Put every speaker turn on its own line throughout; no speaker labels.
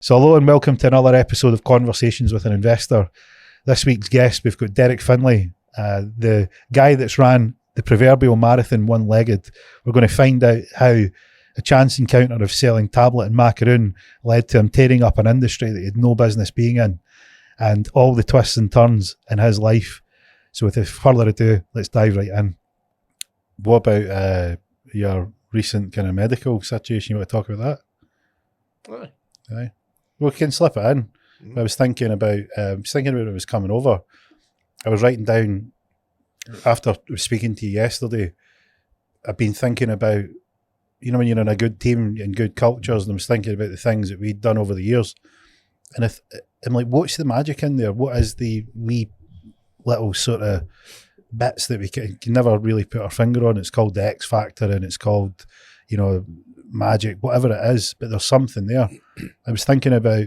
So hello and welcome to another episode of Conversations with an Investor. This week's guest, we've got Derrick Findlay, the guy that's ran the proverbial marathon one-legged. We're going to find out how a chance encounter of selling tablet and macaroon led to him tearing up an industry that he had no business being in, and all the twists and turns in his life. So without further ado, let's dive right in. What about your recent kind of medical situation? You want to talk about that? Aye. We can slip it in. I was thinking about when I was coming over. I was writing down, after speaking to you yesterday, I've been thinking about, you know, when you're in a good team and good cultures, and I was thinking about the things that we'd done over the years. And I'm like, what's the magic in there? What is the wee little sort of bits that we can never really put our finger on? It's called the X factor, and it's called, you know, magic, whatever it is, but there's something there. I was thinking about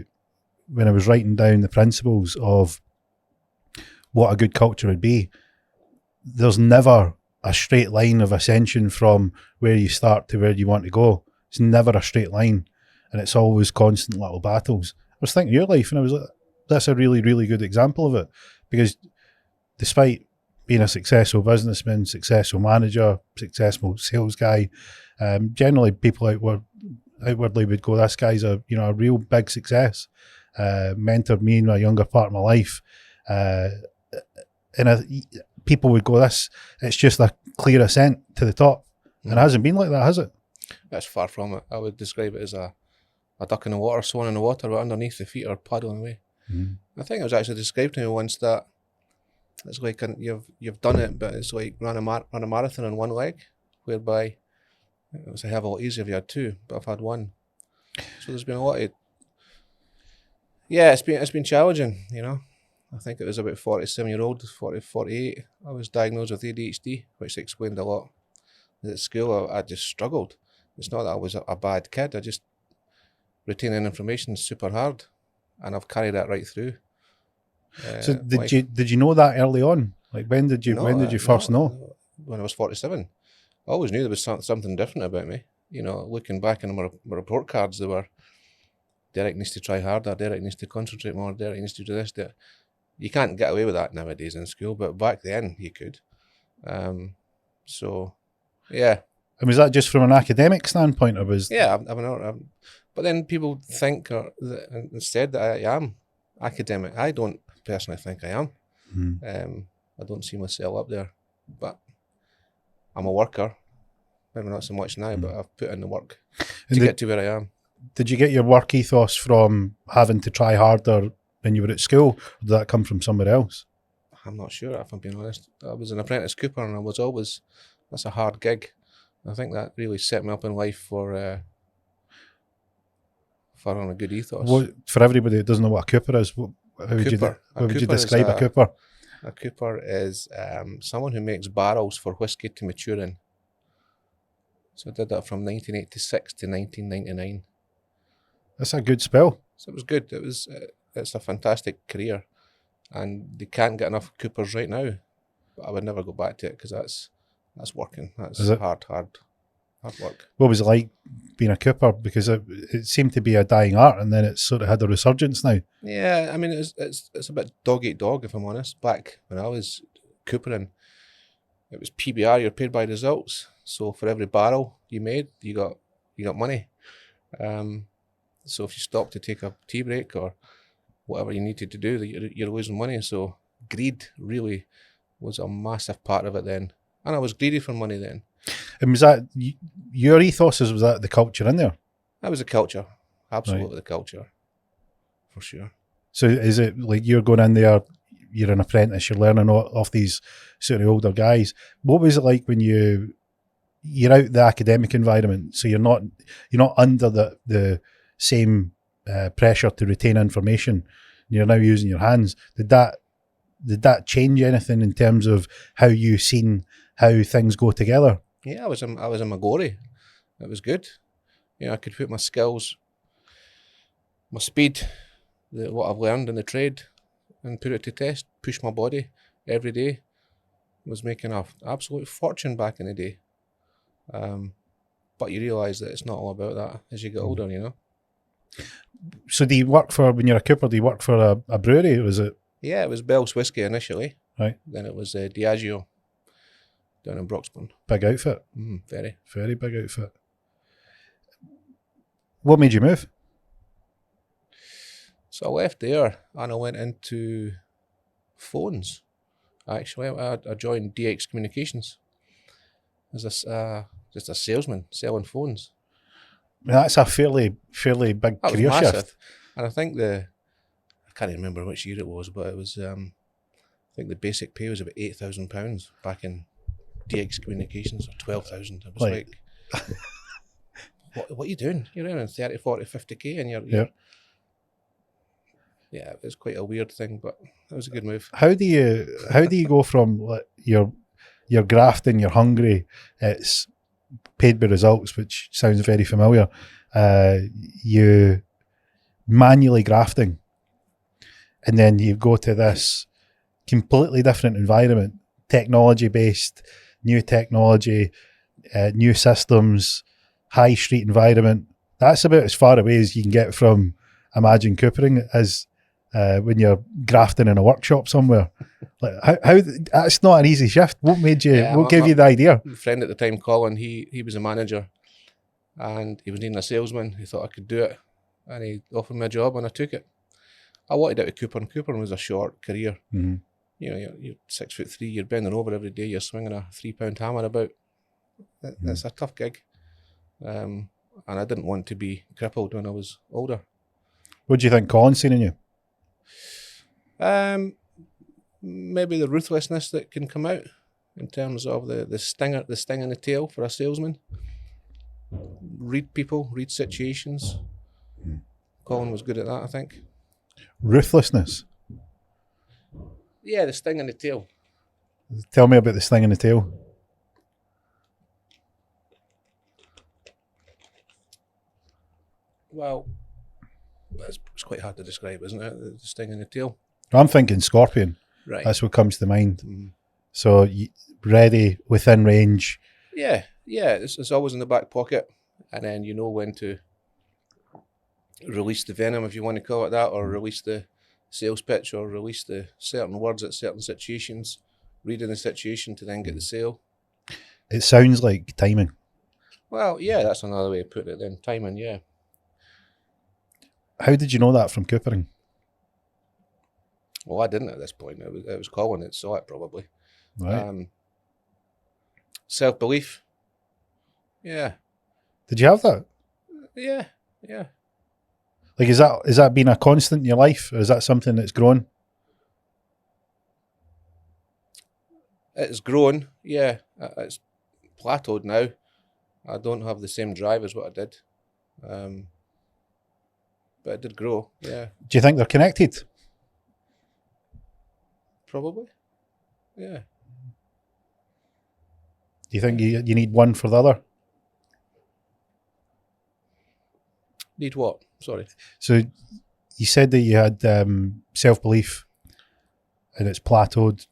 when I was writing down the principles of what a good culture would be. There's never a straight line of ascension from where you start to where you want to go. It's never a straight line, and it's always constant little battles. I was thinking of your life, and I was like, that's a really, really good example of it, because despite being a successful businessman, successful manager, successful sales guy, generally people outwardly would go, this guy's a real big success. Mentored me in a younger part of my life, people would go, it's just a clear ascent to the top. And it hasn't been like that, has it?
That's far from it. I would describe it as a duck in the water, swan in the water, but underneath the feet are paddling away. I think it was actually described to me once that it's like you've done it, but it's like run a marathon on one leg, whereby it was a hell of a lot easier if you had two, but I've had one. So there's been a lot of, it's been challenging, you know. I think it was about 47-year-old, 48. I was diagnosed with ADHD, which explained a lot. At school, I just struggled. It's not that I was a bad kid. I just retaining information super hard, and I've carried that right through.
So did you know that early on? Like when did you first know?
When I was 47. I always knew there was something different about me. You know, looking back in my report cards, they were, Derrick needs to try harder, Derrick needs to concentrate more, Derrick needs to do this. You can't get away with that nowadays in school, but back then you could. So, yeah.
And was that just from an academic standpoint, or was?
Yeah, but then people think instead that I am academic. I don't personally think I am. I don't see myself up there, but I'm a worker. Maybe not so much now, but I've put in the work to get to where I am.
Did you get your work ethos from having to try harder when you were at school, or did that come from somewhere else?
I'm not sure, if I'm being honest. I was an apprentice cooper, and that's a hard gig. I think that really set me up in life for on a good ethos.
For everybody that doesn't know what a cooper is, how would you describe a cooper?
A cooper is someone who makes barrels for whisky to mature in. So I did that from 1986 to 1999.
That's a good spell.
So it was good. It's a fantastic career, and they can't get enough coopers right now. But I would never go back to it, because that's working. That's hard work.
What was it like being a cooper? Because it seemed to be a dying art, and then it's sort of had a resurgence now.
Yeah, I mean, it's a bit dog eat dog, if I'm honest. Back when I was coopering, it was PBR. You're paid by results. So for every barrel you made, you got money. So if you stopped to take a tea break or whatever you needed to do, you're losing money. So greed really was a massive part of it then, and I was greedy for money then.
And was that your ethos? Was that the culture in there?
That was the culture, absolutely. Right. The culture, for sure.
So is it like you're going in there, you're an apprentice, you're learning off these sort of older guys? What was it like when you're out the academic environment, so you're not under the same pressure to retain information, you're now using your hands? Did that change anything in terms of how you seen how things go together?
Yeah, I was in my glory. It was good. You know, I could put my skills, my speed, what I've learned in the trade, and put it to test, push my body every day. I was making an absolute fortune back in the day. But you realise that it's not all about that as you get older, you know.
So do you work for, when you're a cooper, do you work for a brewery, or is it?
Yeah, it was Bell's Whisky initially.
Right.
Then it was Diageo down in Broxburn.
Big outfit.
Very.
Very big outfit. What made you move?
So I left there and I went into phones. Actually, I joined DX Communications as just a salesman selling phones.
I mean, that's a fairly big
That was
career
massive.
shift.
And I think I can't even remember which year it was, but it was, I think the basic pay was about £8,000 back in DX Communications, or 12,000. It was
Like-
what are you doing? You're earning 30, 40, 50k and you're yeah, it was quite a weird thing, but it was a good move.
How do you go from, like, you're grafting, you're hungry, it's paid by results, which sounds very familiar, you manually grafting, and then you go to this completely different environment, technology based, new technology, new systems, high street environment. That's about as far away as you can get from Imagine Coopering as when you're grafting in a workshop somewhere. Like how that's not an easy shift. What made you?
Yeah,
what gave you the idea?
My friend at the time, Colin, he was a manager, and he was needing a salesman. He thought I could do it, and he offered me a job, and I took it. I wanted out of Coopering. Coopering was a short career.
Mm-hmm.
You know, you're 6'3", you're bending over every day, you're swinging a 3-pound hammer about. That's a tough gig, and I didn't want to be crippled when I was older.
What do you think Colin's seen in you?
Maybe the ruthlessness that can come out in terms of the sting in the tail for a salesman. Read people, read situations. Colin was good at that, I think.
Ruthlessness.
Yeah, the sting in the tail.
Tell me about the sting in the tail.
Well, it's quite hard to describe, isn't it? The sting in the tail.
I'm thinking scorpion.
Right.
That's what comes to mind. So ready, within range.
Yeah. It's always in the back pocket, and then you know when to release the venom, if you want to call it that, or release the sales pitch, or release the certain words at certain situations, reading the situation to then get the sale.
It sounds like timing.
Well, yeah, that's another way of putting it then. Timing, yeah.
How did you know that from Coopering?
Well, I didn't at this point. It was Colin that saw it, probably.
Right.
Self-belief. Yeah.
Did you have that?
Yeah.
Like, is that been a constant in your life, or is that something that's grown?
It's grown, yeah. It's plateaued now. I don't have the same drive as what I did. But it did grow, yeah.
Do you think they're connected?
Probably, yeah.
Do you think you need one for the other?
Need what? Sorry.
So you said that you had self-belief and it's plateaued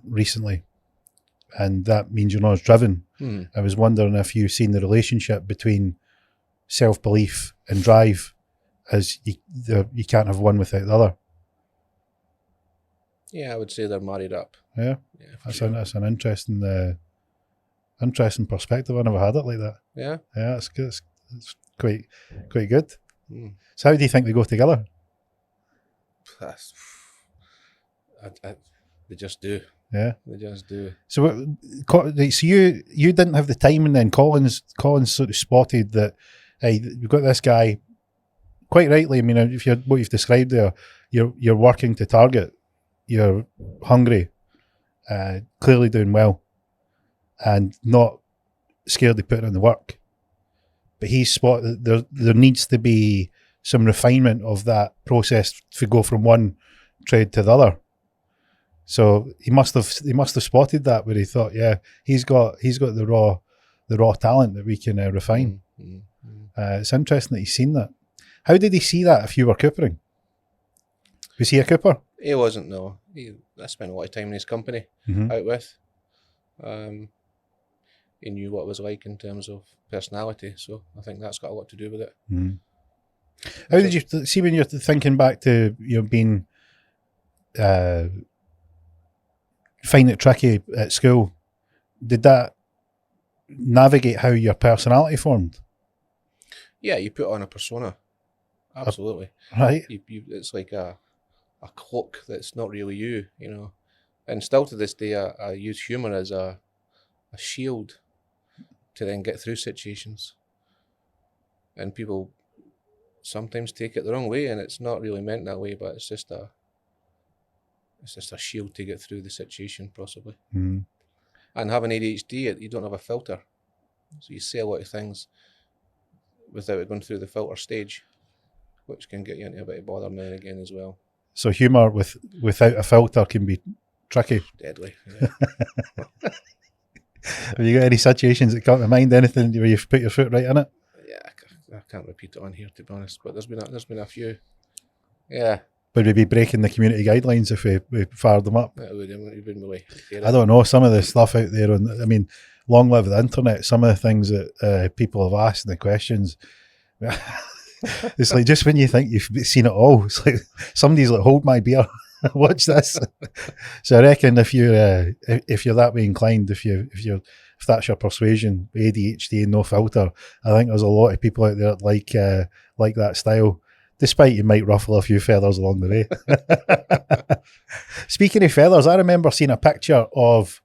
recently, and that means you're not as driven. I was wondering if you've seen the relationship between self-belief and drive, as you can't have one without the other.
Yeah, I would say they're married up.
Yeah, that's an interesting perspective. I never had it like that.
Yeah,
it's good. It's quite good. So how do you think they go together?
They just do.
Yeah,
they just do.
So you didn't have the time, and then Collins sort of spotted that, hey, we've got this guy. Quite rightly, I mean, if you're what you've described there, you're working to target. You're hungry, clearly doing well, and not scared to put in the work. But he spotted that there needs to be some refinement of that process to go from one trade to the other. So he must have spotted that, where he thought, yeah, he's got the raw talent that we can refine. It's interesting that he's seen that. How did he see that if you were coopering? Was he a cooper?
He wasn't, no. I spent a lot of time in his company out with. He knew what it was like in terms of personality, so I think that's got a lot to do with it.
How did you see when you're thinking back to being finding it tricky at school? Did that navigate how your personality formed?
Yeah, you put on a persona. Absolutely.
Right.
It's like a cloak that's not really you, you know. And still to this day, I use humour as a shield to then get through situations. And people sometimes take it the wrong way, and it's not really meant that way, but it's just a shield to get through the situation, possibly.
Mm.
And having ADHD, you don't have a filter, so you say a lot of things without it going through the filter stage, which can get you into a bit of bother now and again as well.
So humour without a filter can be tricky.
Deadly. Yeah.
Have you got any situations that come to mind? Anything where you've put your foot right in it?
Yeah, I can't repeat it on here, to be honest. But there's been a few. Yeah.
Would we be breaking the community guidelines if we fired them up?
It wouldn't really.
I don't know. Some of the stuff out there, long live the internet. Some of the things that people have asked and the questions. It's like just when you think you've seen it all, it's like somebody's like, "Hold my beer, watch this." So I reckon if you're that way inclined, if that's your persuasion, ADHD and no filter, I think there's a lot of people out there that like that style. Despite you might ruffle a few feathers along the way. Speaking of feathers, I remember seeing a picture of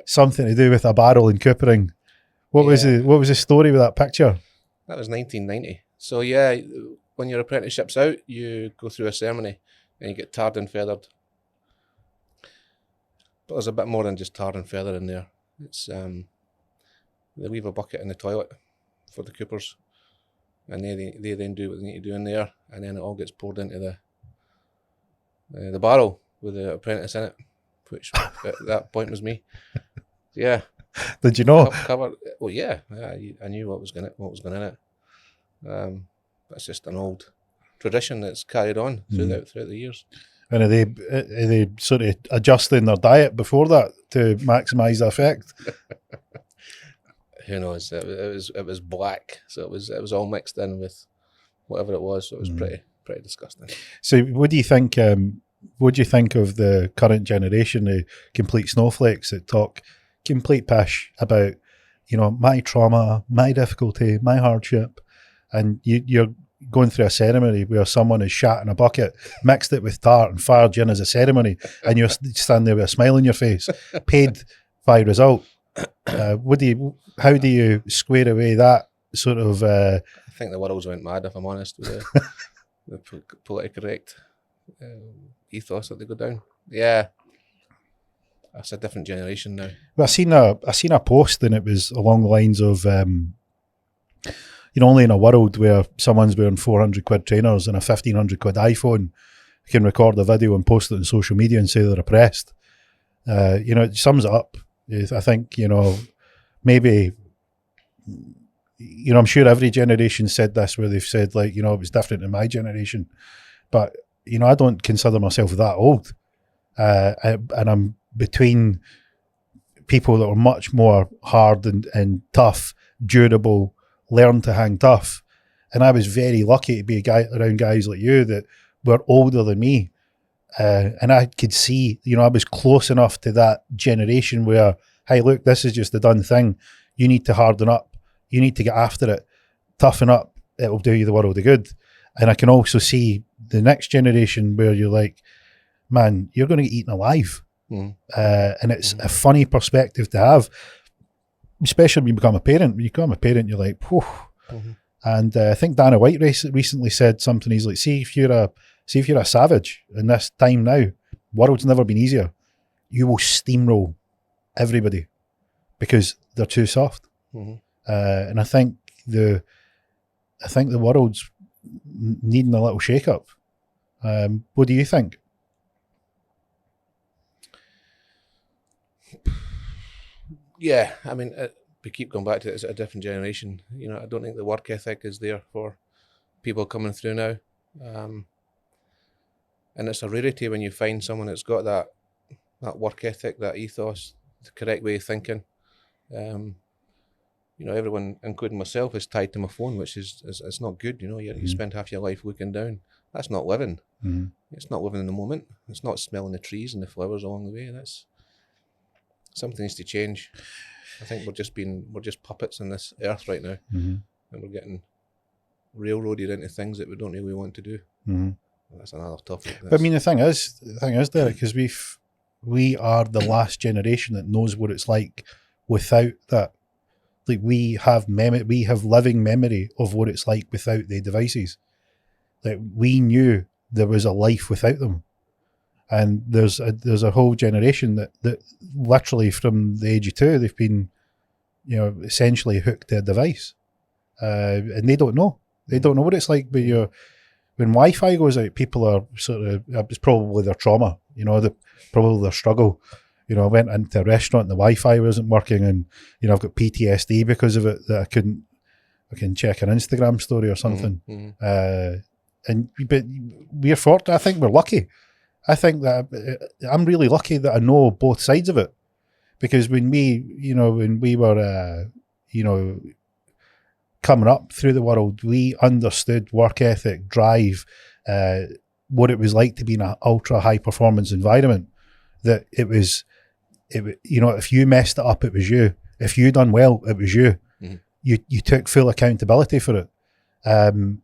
something to do with a barrel in coopering. What was the story with that picture?
That was 1990. So yeah, when your apprenticeship's out, you go through a ceremony and you get tarred and feathered. But there's a bit more than just tar and feather in there. It's they leave a bucket in the toilet for the coopers, and they then do what they need to do in there, and then it all gets poured into the barrel with the apprentice in it, which at that point was me. Yeah.
Did you know?
Cover. Well, yeah. I knew what was going in it. That's just an old tradition that's carried on throughout the years.
And are they sort of adjusting their diet before that to maximise the effect?
Who knows? It was black, so it was all mixed in with whatever it was. So it was pretty disgusting. So
what do you think? What do you think of the current generation, the complete snowflakes that talk complete pish about, my trauma, my difficulty, my hardship, and you're going through a ceremony where someone has shat in a bucket, mixed it with tar and fired you in as a ceremony, and you're standing there with a smile on your face, paid by result. How do you square away that sort of? I
think the world's went mad, if I'm honest, with the politically correct ethos that they go down. Yeah, that's a different generation now.
Well, I seen a post, and it was along the lines of, only in a world where someone's wearing 400 quid trainers and a 1,500 quid iPhone can record a video and post it on social media and say they're oppressed. It sums it up. I think, maybe, I'm sure every generation said this, where they've said, like, it was different in my generation. But, I don't consider myself that old. And I'm between people that are much more hard and tough, durable, learn to hang tough. And I was very lucky to be around guys like you that were older than me. And I could see, I was close enough to that generation where, hey, look, this is just the done thing. You need to harden up. You need to get after it. Toughen up. It will do you the world of good. And I can also see the next generation where you're like, man, you're going to get eaten alive. And it's a funny perspective to have, especially when you become a parent. When you become a parent, you're like, whew. And I think Dana White recently said something. He's like, see if you're a savage in this time now, world's never been easier. You will steamroll everybody because they're too soft. And I think the world's needing a little shake up. What do you think?
Yeah, I mean, we keep going back to it. It's a different generation. I don't think the work ethic is there for people coming through now. And it's a rarity when you find someone that's got that work ethic, that ethos, the correct way of thinking. everyone, including myself, is tied to my phone, which is it's not good. You spend half your life looking down. That's not living. It's not living in the moment. It's not smelling the trees and the flowers along the way. That's something needs to change. I think we're just puppets on this earth right now, and we're getting railroaded into things that we don't really want to do. That's another topic.
But I mean, the thing is, Derek, is we are the last generation that knows what it's like without that. Like, we have living memory of what it's like without the devices. Like, we knew there was a life without them, and there's a whole generation that literally from the age of 2 they've been, essentially hooked to a device, and they don't know what it's like. But when Wi-Fi goes out, people are sort of, it's probably their trauma, probably their struggle. I went into a restaurant and the Wi-Fi wasn't working, and I've got PTSD because of it, that I can check an Instagram story or something. But we're fortunate. I think we're lucky. I think that I'm really lucky that I know both sides of it, because when we were coming up through the world, we understood work ethic, drive, what it was like to be in an ultra high performance environment. That if you messed it up, it was you. If you done well, it was you. You took full accountability for it. And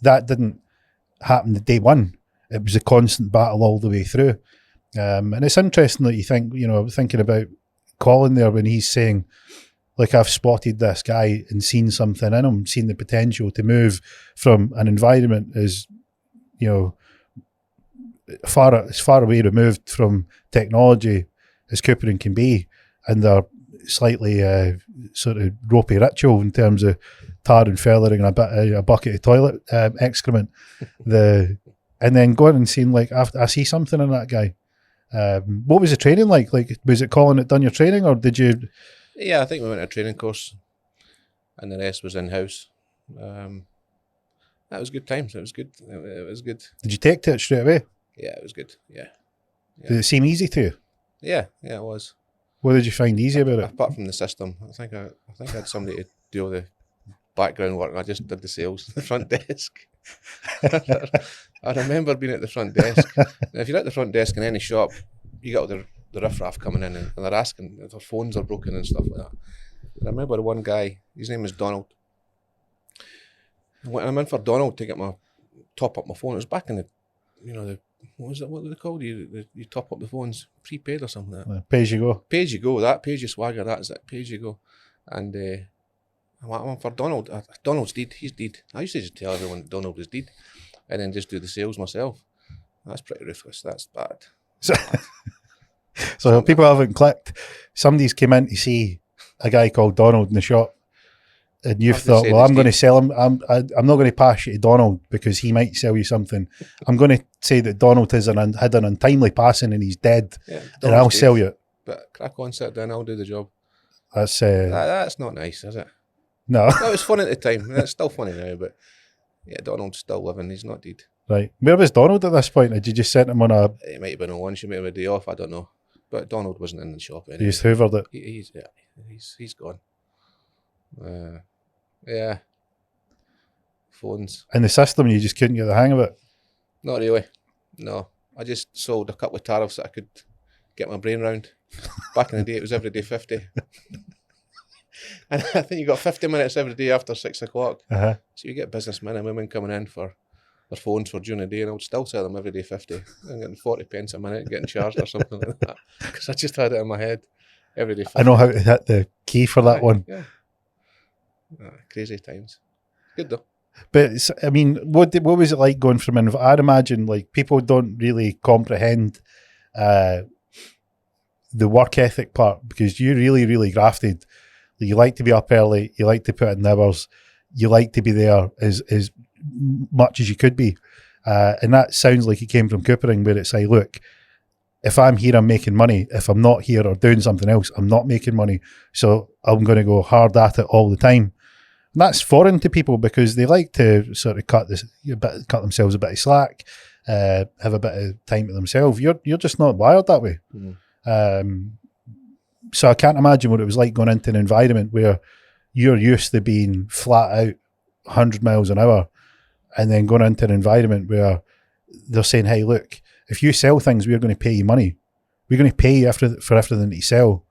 that didn't happen the day one. It was a constant battle all the way through. And it's interesting that you think, thinking about Colin there when he's saying, like, I've spotted this guy and seen something in him, seen the potential to move from an environment as far away removed from technology as Coopering can be, and they're slightly sort of ropey ritual in terms of tar and feathering and a bucket of toilet excrement. And then going and seeing, like, I see something in that guy. What was the training like? Like, was it Colin that done your training, or did you?
Yeah, I think we went to a training course, and the rest was in-house. That was good times. It was good. It was good.
Did you take to it straight away?
Yeah, it was good. Yeah.
Did it seem easy to you?
Yeah, it was.
What did you find easy about it?
Apart from the system, I think I had somebody to do all the background work. I just did the sales, the front desk. I remember being at the front desk. Now, if you're at the front desk in any shop, you got all the riffraff coming in, and they're asking if their phones are broken and stuff like that. And I remember one guy, his name was Donald. When I'm in for Donald to get my top up my phone, it was back in the what were they called? You top up the phones, prepaid or something like that.
Pay as you go.
Pay as you go, that pay as you swagger, that's it, pay as you go. And I'm for Donald. Donald's dead, he's dead. I used to just tell everyone Donald was dead, and then just do the sales myself. That's pretty ruthless, that's bad.
So people haven't clicked. Somebody's came in to see a guy called Donald in the shop, and you've thought, well, I'm going to sell him. I'm not going to pass you to Donald because he might sell you something. I'm going to say that Donald had an untimely passing and he's dead, and I'll sell you it.
But crack on, sit down, I'll do the job.
That's
not nice, is it?
No.
That was fun at the time. It's still funny now, but yeah, Donald's still living. He's not dead.
Right. Where was Donald at this point? Did you just send him on a...
He might have been on lunch, he might have a day off, I don't know. But Donald wasn't in the shop anyway.
He just hoovered it.
He's gone. Yeah. Phones.
In the system, you just couldn't get the hang of it?
Not really. No. I just sold a couple of tariffs that I could get my brain round. Back in the day, it was every day 50. And I think you got 50 minutes every day after 6 o'clock.
Uh-huh.
So you get businessmen and women coming in for their phones for during the day, and I would still sell them every day 50. I'm getting 40 pence a minute, getting charged or something like that. Because I just had it in my head every day 50.
I know how to hit the key for that one.
Yeah. Crazy times. Good though.
But I mean, what was it like going from? I'd imagine like people don't really comprehend the work ethic part, because you really grafted. You like to be up early. You like to put in the hours. You like to be there as much as you could be, and that sounds like it came from Coopering, where it's like, look, if I'm here, I'm making money. If I'm not here or doing something else, I'm not making money. So I'm going to go hard at it all the time. And that's foreign to people because they like to sort of cut themselves a bit of slack, have a bit of time to themselves. You're just not wired that way.
Mm-hmm.
So I can't imagine what it was like going into an environment where you're used to being flat out 100 miles an hour, and then going into an environment where they're saying, hey, look, if you sell things, we're going to pay you money. We're going to pay you for everything that you sell.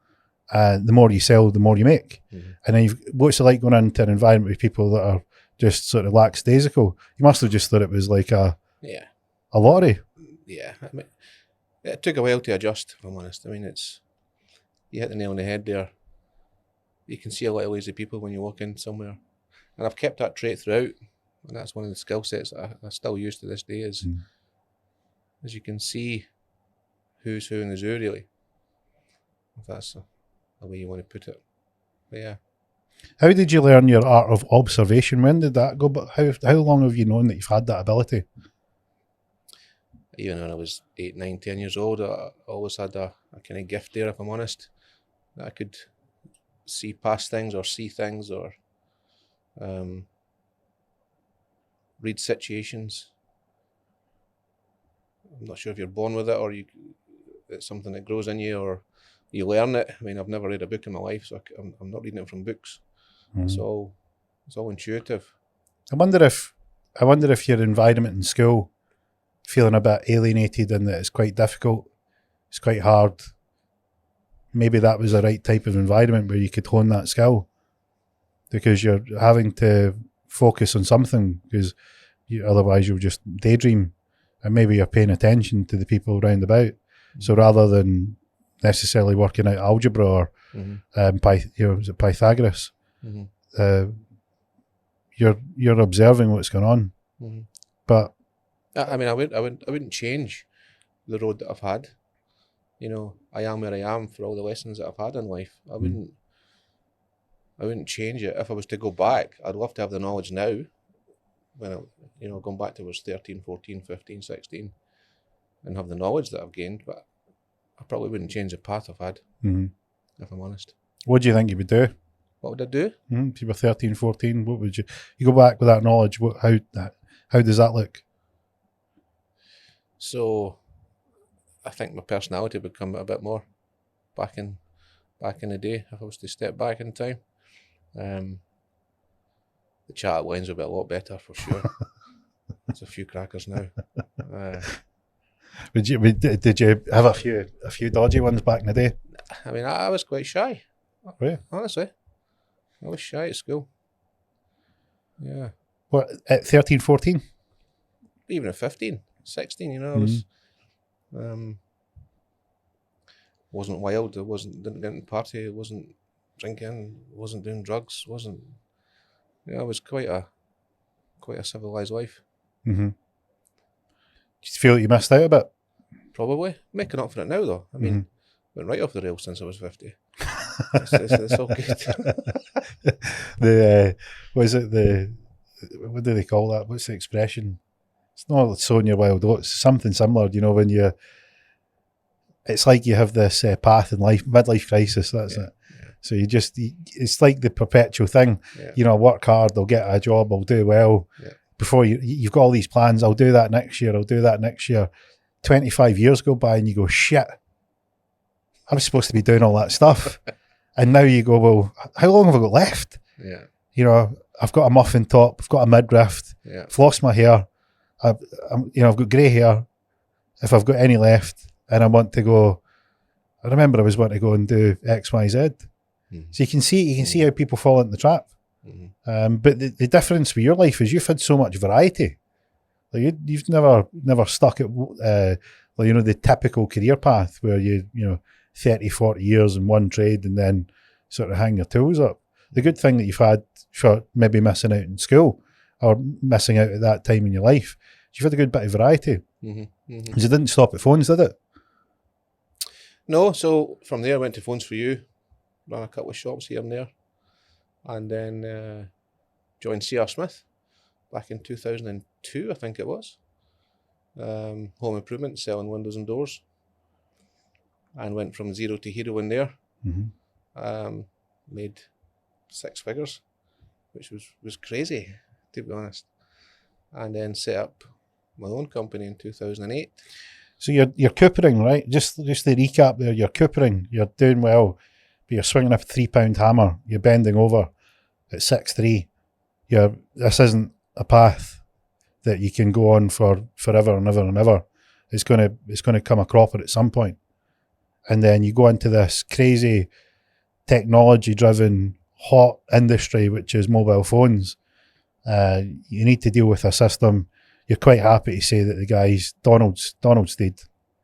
The more you sell, the more you make.
Mm-hmm.
And then what's it like going into an environment with people that are just sort of lackadaisical? You must have just thought it was like a lottery.
Yeah. I mean, it took a while to adjust, if I'm honest. I mean, you hit the nail on the head there. You can see a lot of lazy people when you walk in somewhere. And I've kept that trait throughout. And that's one of the skill sets that I still use to this day is you can see who's who in the zoo, really. If that's the way you want to put it. But yeah.
How did you learn your art of observation? When did that go? But how long have you known that you've had that ability?
Even when I was 8, 9, 10 years old, I always had a kind of gift there, if I'm honest. That I could see past things or see things or read situations. I'm not sure if you're born with it or it's something that grows in you or you learn it. I mean, I've never read a book in my life, so I'm not reading it from books. It's all intuitive.
I wonder if your environment in school, feeling a bit alienated and that it's quite difficult, it's quite hard, maybe that was the right type of environment where you could hone that skill, because you're having to focus on something, because otherwise you'll just daydream, and maybe you're paying attention to the people round about. So rather than necessarily working out algebra or is it Pythagoras, you're observing what's going on. But
I mean, I wouldn't change the road that I've had. You know, I am where I am for all the lessons that I've had in life. I wouldn't change it. If I was to go back, I'd love to have the knowledge now. When I, going back to I was 13, 14, 15, 16, and have the knowledge that I've gained, but I probably wouldn't change the path I've had, if I'm honest.
What do you think you would do?
What would I do?
If you were 13, 14, what would you go back with that knowledge? How does that look? So, I think my personality would come a bit more back in the day if I was to step back in time. The chat lines would be a lot better for sure. There's a few crackers now. Did you have a few dodgy ones back in the day?
I mean, I was quite shy.
Really?
Honestly, I was shy at school. Yeah.
What, at 13, 14?
Even at 15, 16, I was wasn't wild. Didn't get into party. Wasn't drinking. Wasn't doing drugs. It was quite a civilized life.
Do you feel like you missed out a bit?
Probably. Making up for it now, though. I mean, went right off the rails since I was 50. It's all good. What do they call that? What's the expression? It's not Sonia Wild. It's something similar, when it's like you have this path in life, midlife crisis, that's it. Yeah. So it's like the perpetual thing. Yeah. Work hard, I'll get a job, I'll do well. Yeah. Before you've got all these plans, I'll do that next year. 25 years go by and you go, shit, I was supposed to be doing all that stuff. And now you go, well, how long have I got left? Yeah. I've got a muffin top, I've got a midriff, I've lost my hair, I've got grey hair, if I've got any left, and I want to go, I remember I was wanting to go and do X, Y, Z. So you can see how people fall into the trap. But the difference with your life is you've had so much variety. Like you've never stuck at the typical career path where you 30, 40 years in one trade and then sort of hang your tools up. The good thing that you've had for maybe missing out in school or missing out at that time in your life, you've had a good bit of variety. Because it didn't stop at phones, did it? No, so from there I went to Phones For You, ran a couple of shops here and there, and then joined C.R. Smith back in 2002, I think it was. Home improvement, selling windows and doors, and went from zero to hero in there. Made 6 figures, which was crazy, to be honest. And then set up my own company in 2008. So
you're coopering, right? Just to recap there, you're coopering, you're doing well. but you're swinging a 3-pound hammer, you're bending over at 6'3". This isn't a path that you can go on for forever and ever and ever. It's gonna come a cropper at some point. And then you go into this crazy technology-driven hot industry, which is mobile phones. You need to deal with a system. You're quite happy to say that the guy's Donald's dead.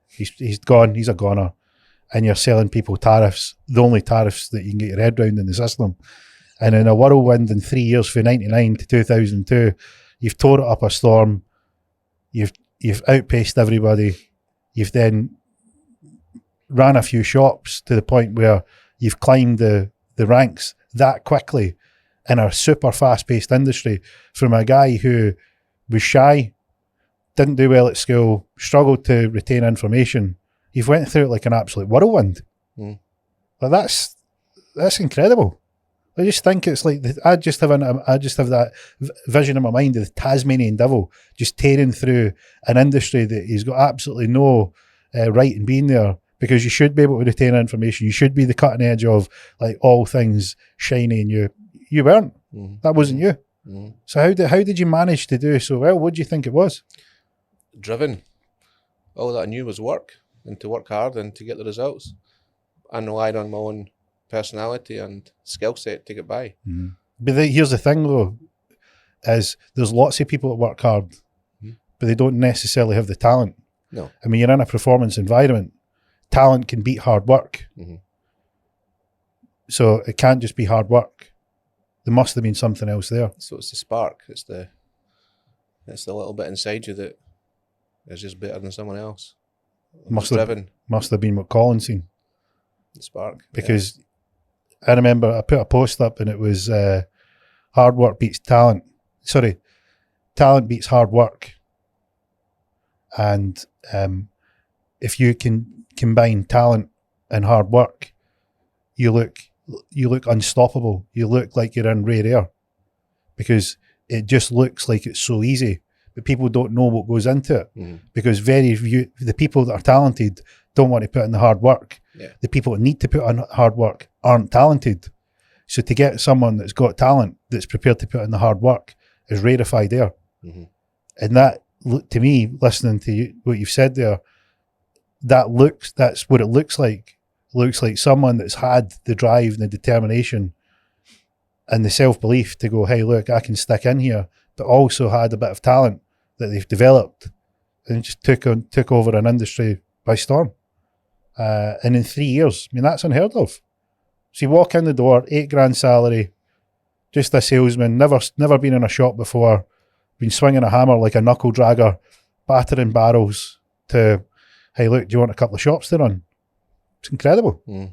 He's gone. He's a goner. And you're selling people tariffs, the only tariffs that you can get your head round in the system. And in a whirlwind in 3 years, from 99 to 2002, you've tore it up a storm. You've outpaced everybody. You've then ran a few shops to the point where you've climbed the ranks that quickly in a super fast-paced industry from a guy who was shy, didn't do well at school, struggled to retain information. You've went through it like an absolute whirlwind. But that's incredible. I just think it's like I just have that vision in my mind of the Tasmanian devil just tearing through an industry that he's got absolutely no right in being there, because you should be able to retain information. You should be the cutting edge of like all things shiny, and you weren't. That wasn't you. So how did you manage to do so well? What do you think it was?
Driven. All that I knew was work, and to work hard and to get the results. I relied on my own personality and skill set to get by.
But here's the thing though, is there's lots of people that work hard, but they don't necessarily have the talent.
No.
I mean, you're in a performance environment. Talent can beat hard work. So it can't just be hard work. There must have been something else there.
So it's the spark. It's the little bit inside you that is just better than someone else.
Must have been what Colin seen.
The spark.
Because I remember I put a post up and it was hard work beats talent. Sorry, talent beats hard work. And if you can combine talent and hard work, you look unstoppable. You look like you're in rare air, because it just looks like it's so easy, but people don't know what goes into it. Because the people that are talented don't want to put in the hard work. The people that need to put in hard work aren't talented. So to get someone that's got talent that's prepared to put in the hard work is rarefied air. And that, to me, listening to you, what you've said there, that's what it looks like. Looks like someone that's had the drive and the determination and the self-belief to go, hey, look, I can stick in here, but also had a bit of talent that they've developed and just took over an industry by storm. And in 3 years, I mean, that's unheard of. So you walk in the door, $8,000 salary, just a salesman, never been in a shop before, been swinging a hammer like a knuckle dragger, battering barrels, to, hey, look, do you want a couple of shops to run? It's incredible. Do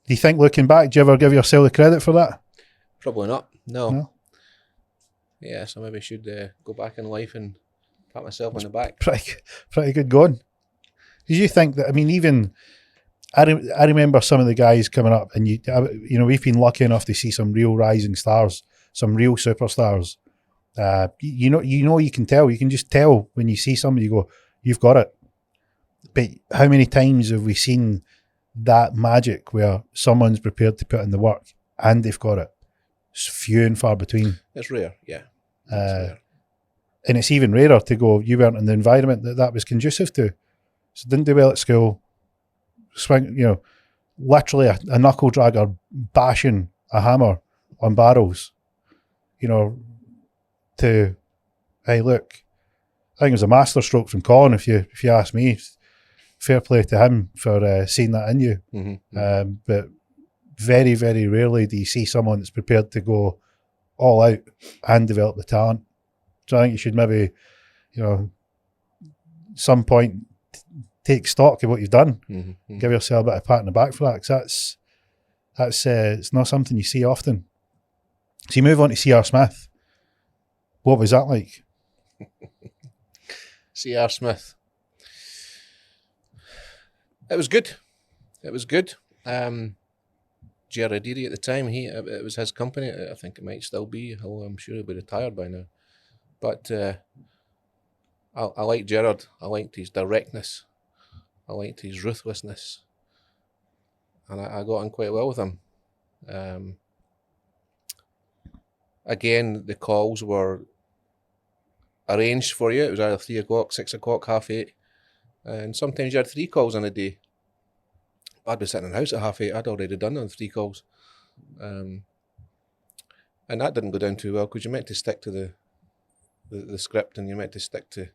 you think, looking back, do you ever give yourself the credit for that?
Probably not. No. Yeah, so maybe I should go back in life and pat myself on the back.
Pretty good going. Did you think that, I mean, even, I remember some of the guys coming up, and you know, we've been lucky enough to see some real rising stars, some real superstars. You can tell. You can just tell when you see somebody, you go, you've got it. But how many times have we seen that magic where someone's prepared to put in the work and they've got it? It's few and far between.
It's rare, yeah.
Rare. And it's even rarer to go, you weren't in the environment that was conducive to. So didn't do well at school. Literally a knuckle dragger bashing a hammer on barrels, to, hey, look, I think it was a masterstroke from Colin, if you ask me. Fair play to him for seeing that in you. But very, very rarely do you see someone that's prepared to go all out and develop the talent. So I think you should maybe, some point take stock of what you've done. Give yourself a bit of pat on the back for that, because that's it's not something you see often. So you move on to C.R. Smith. What was that like?
C.R. Smith. It was good. Jerry Deary at the time, it was his company. I think it might still be, although I'm sure he'll be retired by now. But I liked Gerard. I liked his directness. I liked his ruthlessness. and I got on quite well with him. Again, the calls were arranged for you. It was either 3 o'clock, 6 o'clock, 8:30, and sometimes you had 3 calls in a day. I'd be sitting in the house at 8:30. I'd already done on 3 calls, and that didn't go down too well because you're meant to stick to the script, and you're meant to stick to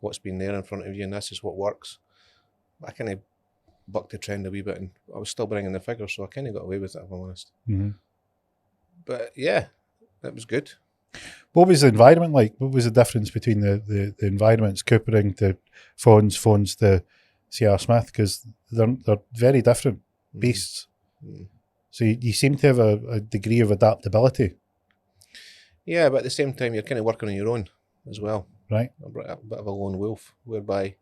what's been there in front of you, and this is what works. I kind of bucked the trend a wee bit, and I was still bringing the figures, so I kind of got away with it, if I'm honest.
Mm-hmm.
But yeah, it was good.
What was the environment like? What was the difference between the environments, Coopering to phones to C.R. Smith? Because they're very different beasts.
Mm.
So you seem to have a degree of adaptability.
Yeah, but at the same time, you're kind of working on your own as well.
Right.
A bit of a lone wolf, whereby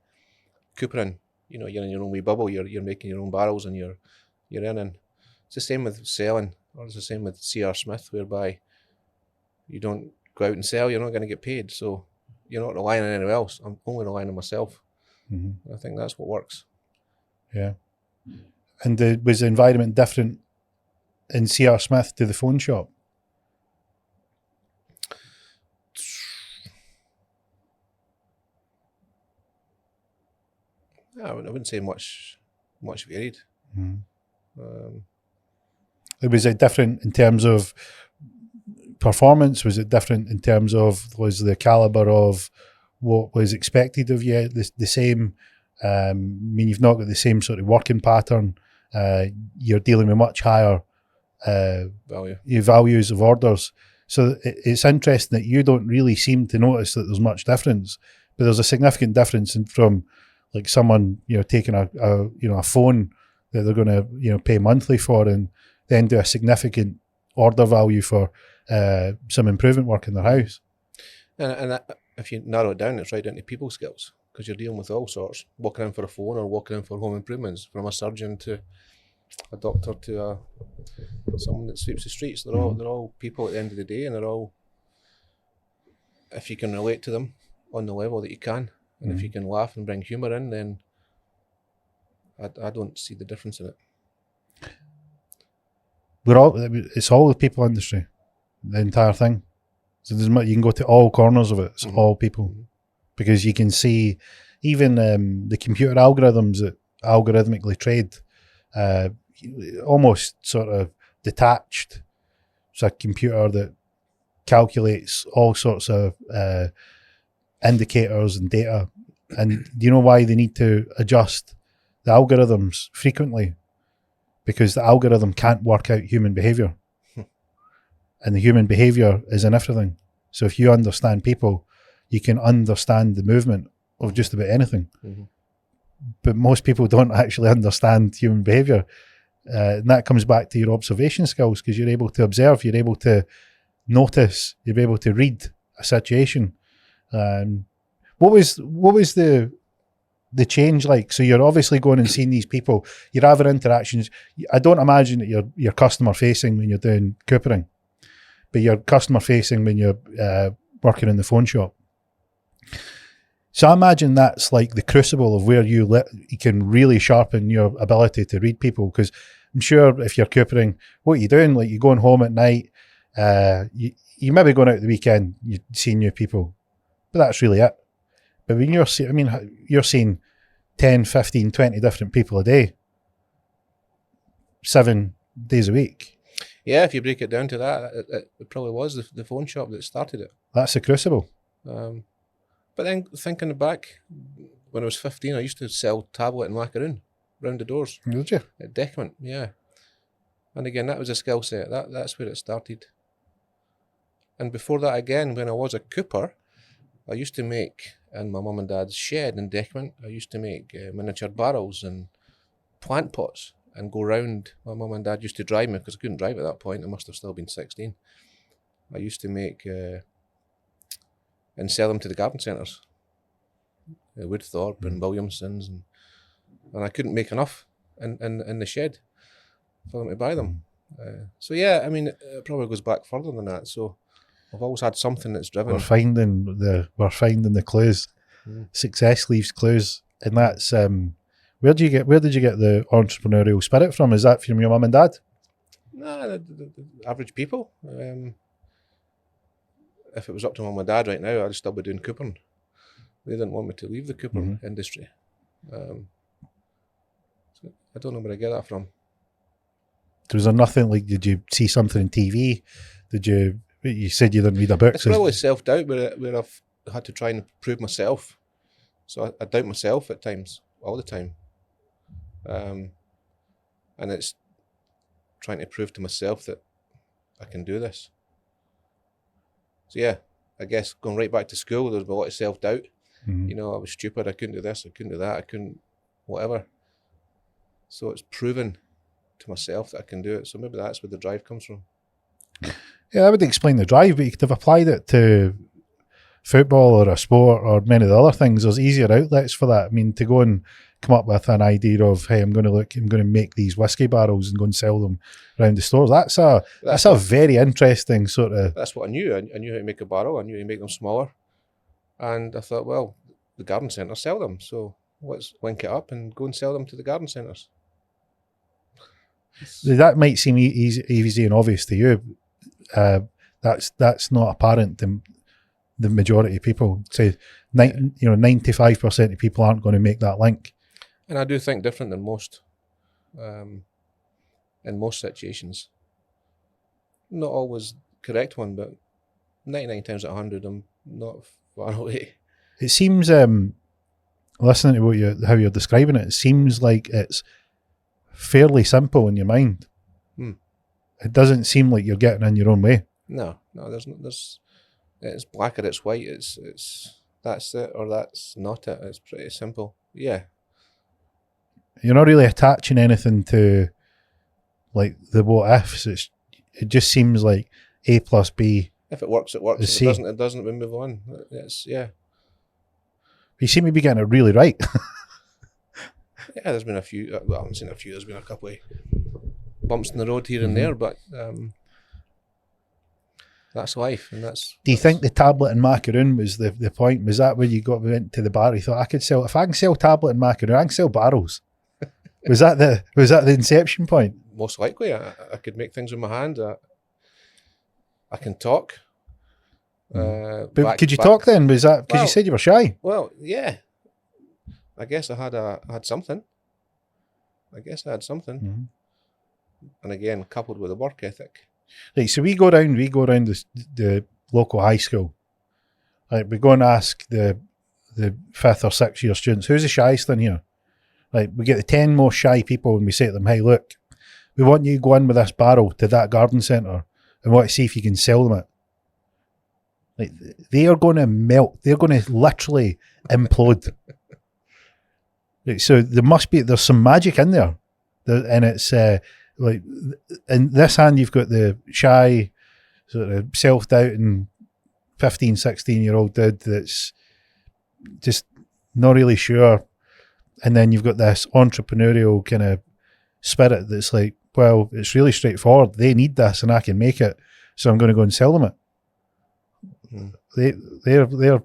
Coopering, you're in your own wee bubble. You're making your own barrels, and you're earning. It's the same with selling, or it's the same with C.R. Smith, whereby you don't go out and sell, you're not going to get paid. So you're not relying on anyone else. I'm only relying on myself. Mm-hmm. I think that's what works.
Yeah. And was the environment different in C.R. Smith to the phone shop?
I wouldn't say much varied.
Mm-hmm. Was it different in terms of performance? Was it different in terms of, was the caliber of what was expected of you the same? I mean, you've not got the same sort of working pattern. You're dealing with much higher values of orders. So it's interesting that you don't really seem to notice that there's much difference, but there's a significant difference from like someone, taking a phone that they're going to, pay monthly for, and then do a significant order value for some improvement work in their house.
And that, if you narrow it down, it's right down to people skills, because you're dealing with all sorts, walking in for a phone or walking in for home improvements, from a surgeon to a doctor to someone that sweeps the streets. They're all people at the end of the day, and they're all, if you can relate to them on the level that you can, and if you can laugh and bring humour in, then I don't see the difference in it.
It's all the people industry, the entire thing. So you can go to all corners of it. It's all people, because you can see even the computer algorithms that algorithmically trade, almost sort of detached. It's a computer that calculates all sorts of indicators and data. And do you know why they need to adjust the algorithms frequently? Because the algorithm can't work out human behaviour. And the human behaviour is in everything. So if you understand people, you can understand the movement of just about anything. Mm-hmm. But most people don't actually understand human behaviour. And that comes back to your observation skills, because you're able to observe, you're able to notice, you're able to read a situation. What was the change like? So you're obviously going and seeing these people, you're having interactions. I don't imagine that you're customer facing when you're doing coopering, but you're customer facing when you're working in the phone shop. So I imagine that's like the crucible of where you can really sharpen your ability to read people, because I'm sure if you're coopering, what are you doing? Like, you're going home at night, you maybe going out the weekend, you see new people, but that's really it. But when you're seeing 10, 15, 20 different people a day, 7 days a week.
Yeah, if you break it down to that, it probably was the phone shop that started it.
That's the crucible.
But then thinking back, when I was 15, I used to sell tablet and macaroon round the doors.
Did you?
At Decament, yeah. And again, that was a skill set. That's where it started. And before that, again, when I was a cooper, I used to make, in my mum and dad's shed in Decament, I used to make miniature barrels and plant pots and go round. My mum and dad used to drive me, because I couldn't drive at that point. I must have still been 16. I used to make and sell them to the garden centres, Woodthorpe and Williamson's, and I couldn't make enough in the shed for them to buy them. So yeah, I mean, it probably goes back further than that. So I've always had something that's driven.
We're finding the clues. Success leaves clues, and that's Where did you get the entrepreneurial spirit from? Is that from your mum and dad?
Nah, the average people. If it was up to mum and dad right now, I'd still be doing coopering. They didn't want me to leave the cooper industry. So I don't know where I get that from.
Was there nothing like, did you see something on TV? You said you didn't read a book.
It's probably self-doubt where I've had to try and prove myself. So I doubt myself at times, all the time. And it's trying to prove to myself that I can do this. So yeah, I guess going right back to school, there was a lot of self-doubt. You know, I was stupid, I couldn't do this, I couldn't do that, I couldn't whatever. So it's proven to myself that I can do it. So maybe that's where the drive comes from.
Yeah, that would explain the drive, but you could have applied it to football or a sport or many of the other things. There's easier outlets for that. I mean, to go and come up with an idea of, hey, I'm going to make these whiskey barrels and go and sell them around the stores. That's a very interesting sort of.
That's what I knew. I knew how to make a barrel. I knew how to make them smaller. And I thought, well, the garden centres sell them, so let's link it up and go and sell them to the garden centres.
That might seem easy and obvious to you. That's not apparent to the majority of people. Say, 95% of people aren't going to make that link.
And I do think different than most, in most situations. Not always correct one, but 99 times out of 100, I'm not far away.
It seems, listening to how you're describing it, it seems like it's fairly simple in your mind. It doesn't seem like you're getting in your own way.
No, there's it's black or it's white. It's that's it or that's not it. It's pretty simple. Yeah.
You're not really attaching anything to like the what ifs. It just seems like A plus B.
If it works, it works. If it doesn't, we move on. Yeah.
You seem to be getting it really right.
Yeah, there's been a few. Well, I haven't seen a few. There's been a couple of bumps in the road here and there, but that's life, and that's. Do
you think the tablet and macaroon was the point? Was that where you went to the bar? You thought, if I can sell tablet and macaroon, I can sell barrels. Was that the inception point?
Most likely, I could make things with my hand. I can talk.
But could you talk then? Was that because you said you were shy?
Well, yeah. I guess I had something. And again, coupled with a work ethic.
Right, so we go around the local high school. Like, we go and ask the 5th or 6th year students, who's the shyest in here? Like, we get the 10 most shy people and we say to them, hey, look, we want you to go in with this barrel to that garden centre and want to see if you can sell them it. Like, they are going to melt. They're going to literally implode. Right, so there's some magic in there. And it's like, in this hand, you've got the shy, sort of self-doubting 15, 16-year-old dude that's just not really sure. And then you've got this entrepreneurial kind of spirit that's like, well, it's really straightforward. They need this and I can make it. So I'm going to go and sell them it. They're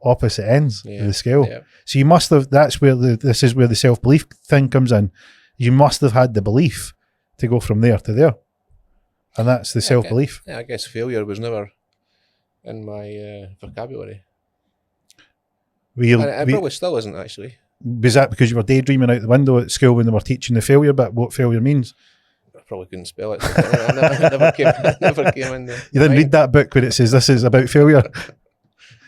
opposite ends of the scale. Yeah. So you must have, this is where the self-belief thing comes in. You must have had the belief to go from there to there. And that's the self-belief.
I guess failure was never in my vocabulary. It probably still isn't, actually.
Was that because you were daydreaming out the window at school when they were teaching the failure bit, what failure means?
I probably couldn't spell it. So I never came in there.
You didn't read that book when it says this is about failure?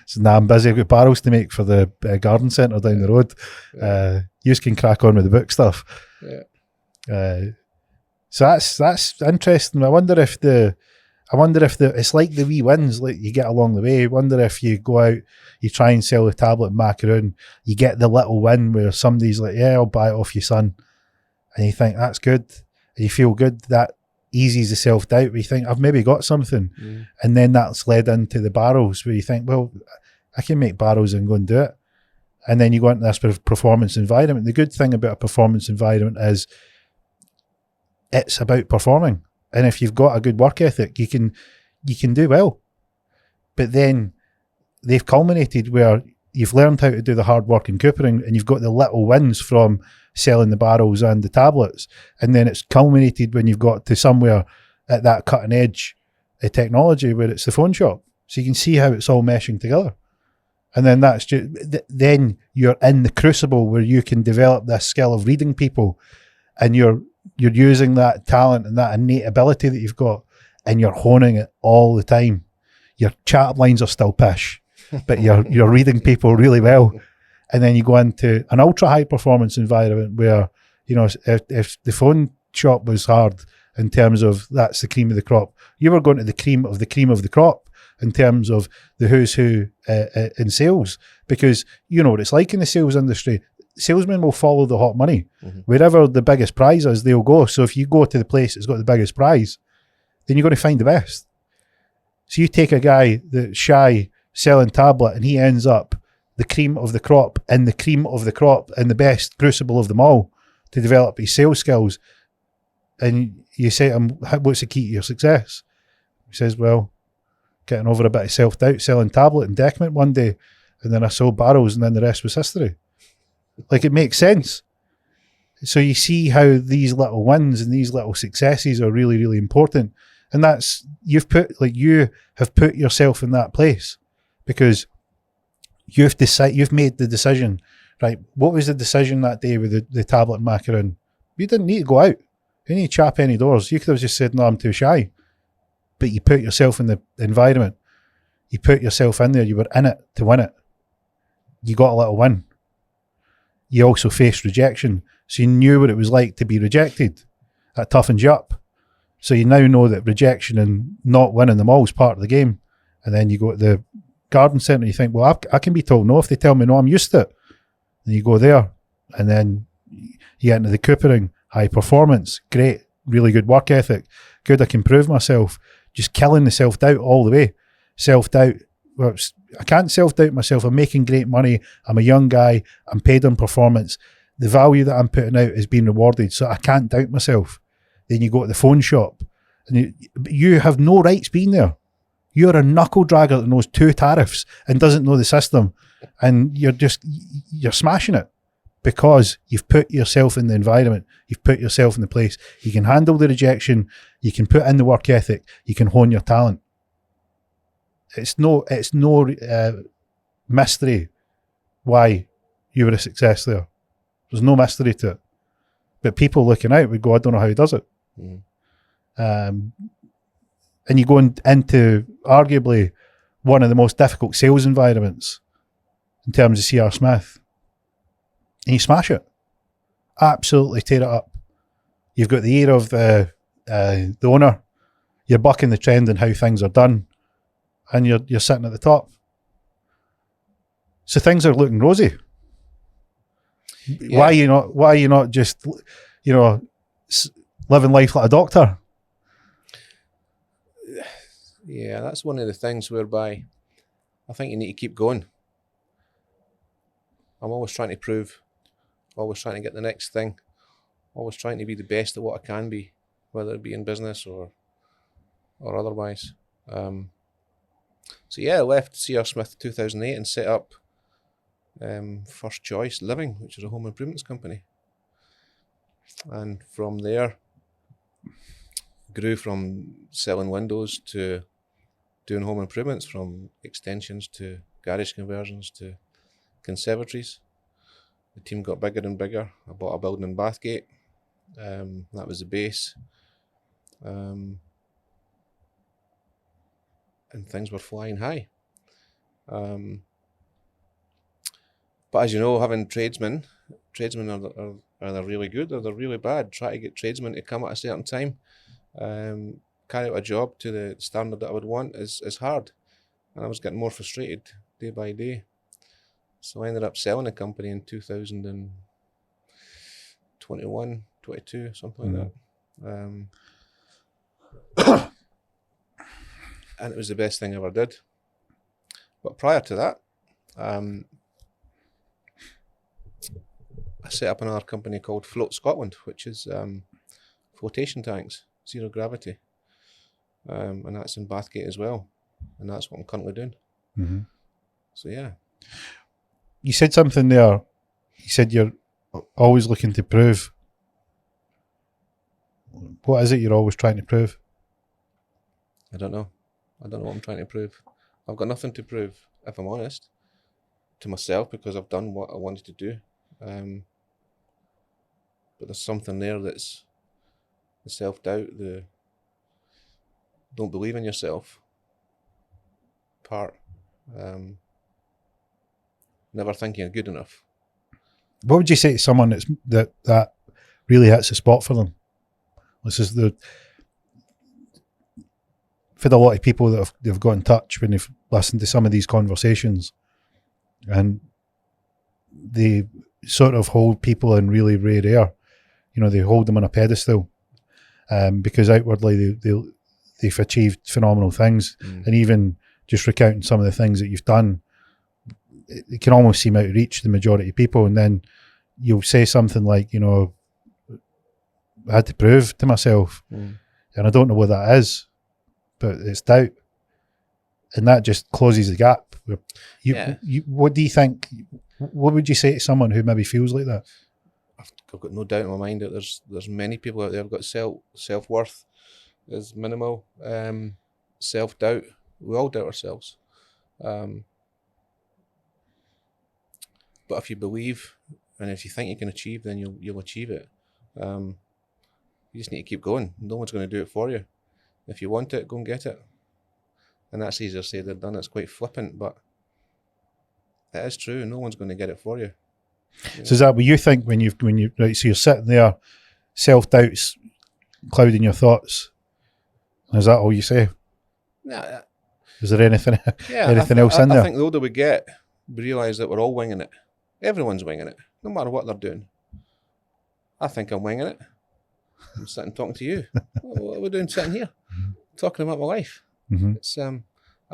So, I'm busy. I've got barrels to make for the garden centre down the road. Yeah. You can crack on with the book stuff.
Yeah.
So that's interesting. I wonder if it's like the wee wins like you get along the way. I wonder if you go out, you try and sell the tablet and macaroon, you get the little win where somebody's like, yeah, I'll buy it off you, son. And you think, that's good. And you feel good. That eases the self-doubt where you think, I've maybe got something. And then that's led into the barrels where you think, well, I can make barrels and go and do it. And then you go into this performance environment. The good thing about a performance environment is it's about performing. And if you've got a good work ethic, you can do well. But then they've culminated where you've learned how to do the hard work in coopering, and you've got the little wins from selling the barrels and the tablets, and then it's culminated when you've got to somewhere at that cutting edge technology where it's the phone shop. So you can see how it's all meshing together. And then that's just, then you're in the crucible where you can develop this skill of reading people, and you're using that talent and that innate ability that you've got, and you're honing it all the time. Your chat lines are still pish, but you're reading people really well. And then you go into an ultra high performance environment where, you know, if the phone shop was hard in terms of that's the cream of the crop, you were going to the cream of the crop in terms of the who's who in sales, because you know what it's like in the sales industry. Salesmen will follow the hot money. Wherever the biggest prize is, they'll go. So if you go to the place that's got the biggest prize, then you're going to find the best. So you take a guy that's shy selling tablet, and he ends up the cream of the crop in the cream of the crop in the best crucible of them all to develop his sales skills. And you say to him, what's the key to your success? He says, well, getting over a bit of self-doubt, selling tablet and deciment one day, and then I sold barrels, and then the rest was history. Like, it makes sense. So you see how these little wins and these little successes are really, really important. And that's, you have put yourself in that place because you've made the decision, right? What was the decision that day with the tablet and macaroon? You didn't need to go out. You didn't need to chap any doors. You could have just said, no, I'm too shy. But you put yourself in the environment. You put yourself in there. You were in it to win it. You got a little win. You also faced rejection. So you knew what it was like to be rejected. That toughens you up. So you now know that rejection and not winning them all is part of the game. And then you go to the garden centre and you think, well, I can be told no. If they tell me no, I'm used to it. And you go there, and then you get into the coopering, high performance, great, really good work ethic, good, I can prove myself, just killing the self-doubt all the way. Self-doubt, well, I can't self-doubt myself. I'm making great money. I'm a young guy. I'm paid on performance. The value that I'm putting out is being rewarded, so I can't doubt myself. Then you go to the phone shop, and you have no rights being there. You're a knuckle dragger that knows 2 tariffs and doesn't know the system, and you're smashing it because you've put yourself in the environment. You've put yourself in the place. You can handle the rejection. You can put in the work ethic. You can hone your talent. It's no mystery why you were a success there. There's no mystery to it. But people looking out would go, I don't know how he does it. And you go into arguably one of the most difficult sales environments in terms of C.R. Smith, and you smash it. Absolutely tear it up. You've got the ear of the owner. You're bucking the trend in how things are done, and you're sitting at the top. So things are looking rosy. Yeah. Why are you not just, living life like a doctor?
Yeah, that's one of the things whereby I think you need to keep going. I'm always trying to prove, always trying to get the next thing, always trying to be the best at what I can be, whether it be in business or otherwise. So yeah, I left C.R. Smith 2008 and set up First Choice Living, which is a home improvements company. And from there, grew from selling windows to doing home improvements, from extensions to garage conversions to conservatories. The team got bigger and bigger. I bought a building in Bathgate. That was the base. And things were flying high. But as you know, having tradesmen are either really good or they're really bad. Try to get tradesmen to come at a certain time, carry out a job to the standard that I would want is hard. And I was getting more frustrated day by day. So I ended up selling the company in 2021, 22, something like that. And it was the best thing I ever did. But prior to that, I set up another company called Float Scotland, which is flotation tanks, zero gravity. And that's in Bathgate as well. And that's what I'm currently doing. So yeah.
you said something there. You said you're always looking to prove. What is it you're always trying to prove?
I don't know. I don't know what I'm trying to prove. I've got nothing to prove, if I'm honest, to myself, because I've done what I wanted to do. But there's something there that's the self-doubt, the don't believe in yourself part. Never think you're good enough.
What would you say to someone that really hits the spot for them? This is for a lot of people that they've got in touch when they've listened to some of these conversations, and they sort of hold people in really rare air. You know, they hold them on a pedestal because outwardly they've achieved phenomenal things, and even just recounting some of the things that you've done, it can almost seem out of reach to the majority of people. And then you'll say something like, you know, I had to prove to myself, and I don't know what that is, but it's doubt, and that just closes the gap. What do you think? What would you say to someone who maybe feels like that?
I've got no doubt in my mind that there's many people out there who've got self-worth is minimal, self-doubt. We all doubt ourselves, but if you believe and if you think you can achieve, then you'll achieve it. You just need to keep going. No one's going to do it for you. If you want it, go and get it. And that's easier said than done. It's quite flippant, but it is true. No one's going to get it for you.
So is that what you think when you right? So you're sitting there, self-doubt's clouding your thoughts. Is that all you say?
Nah,
is there anything else in there?
I think the older we get, we realise that we're all winging it. Everyone's winging it, no matter what they're doing. I think I'm winging it. I'm sitting talking to you. What are we doing sitting here? Talking about my life. It's I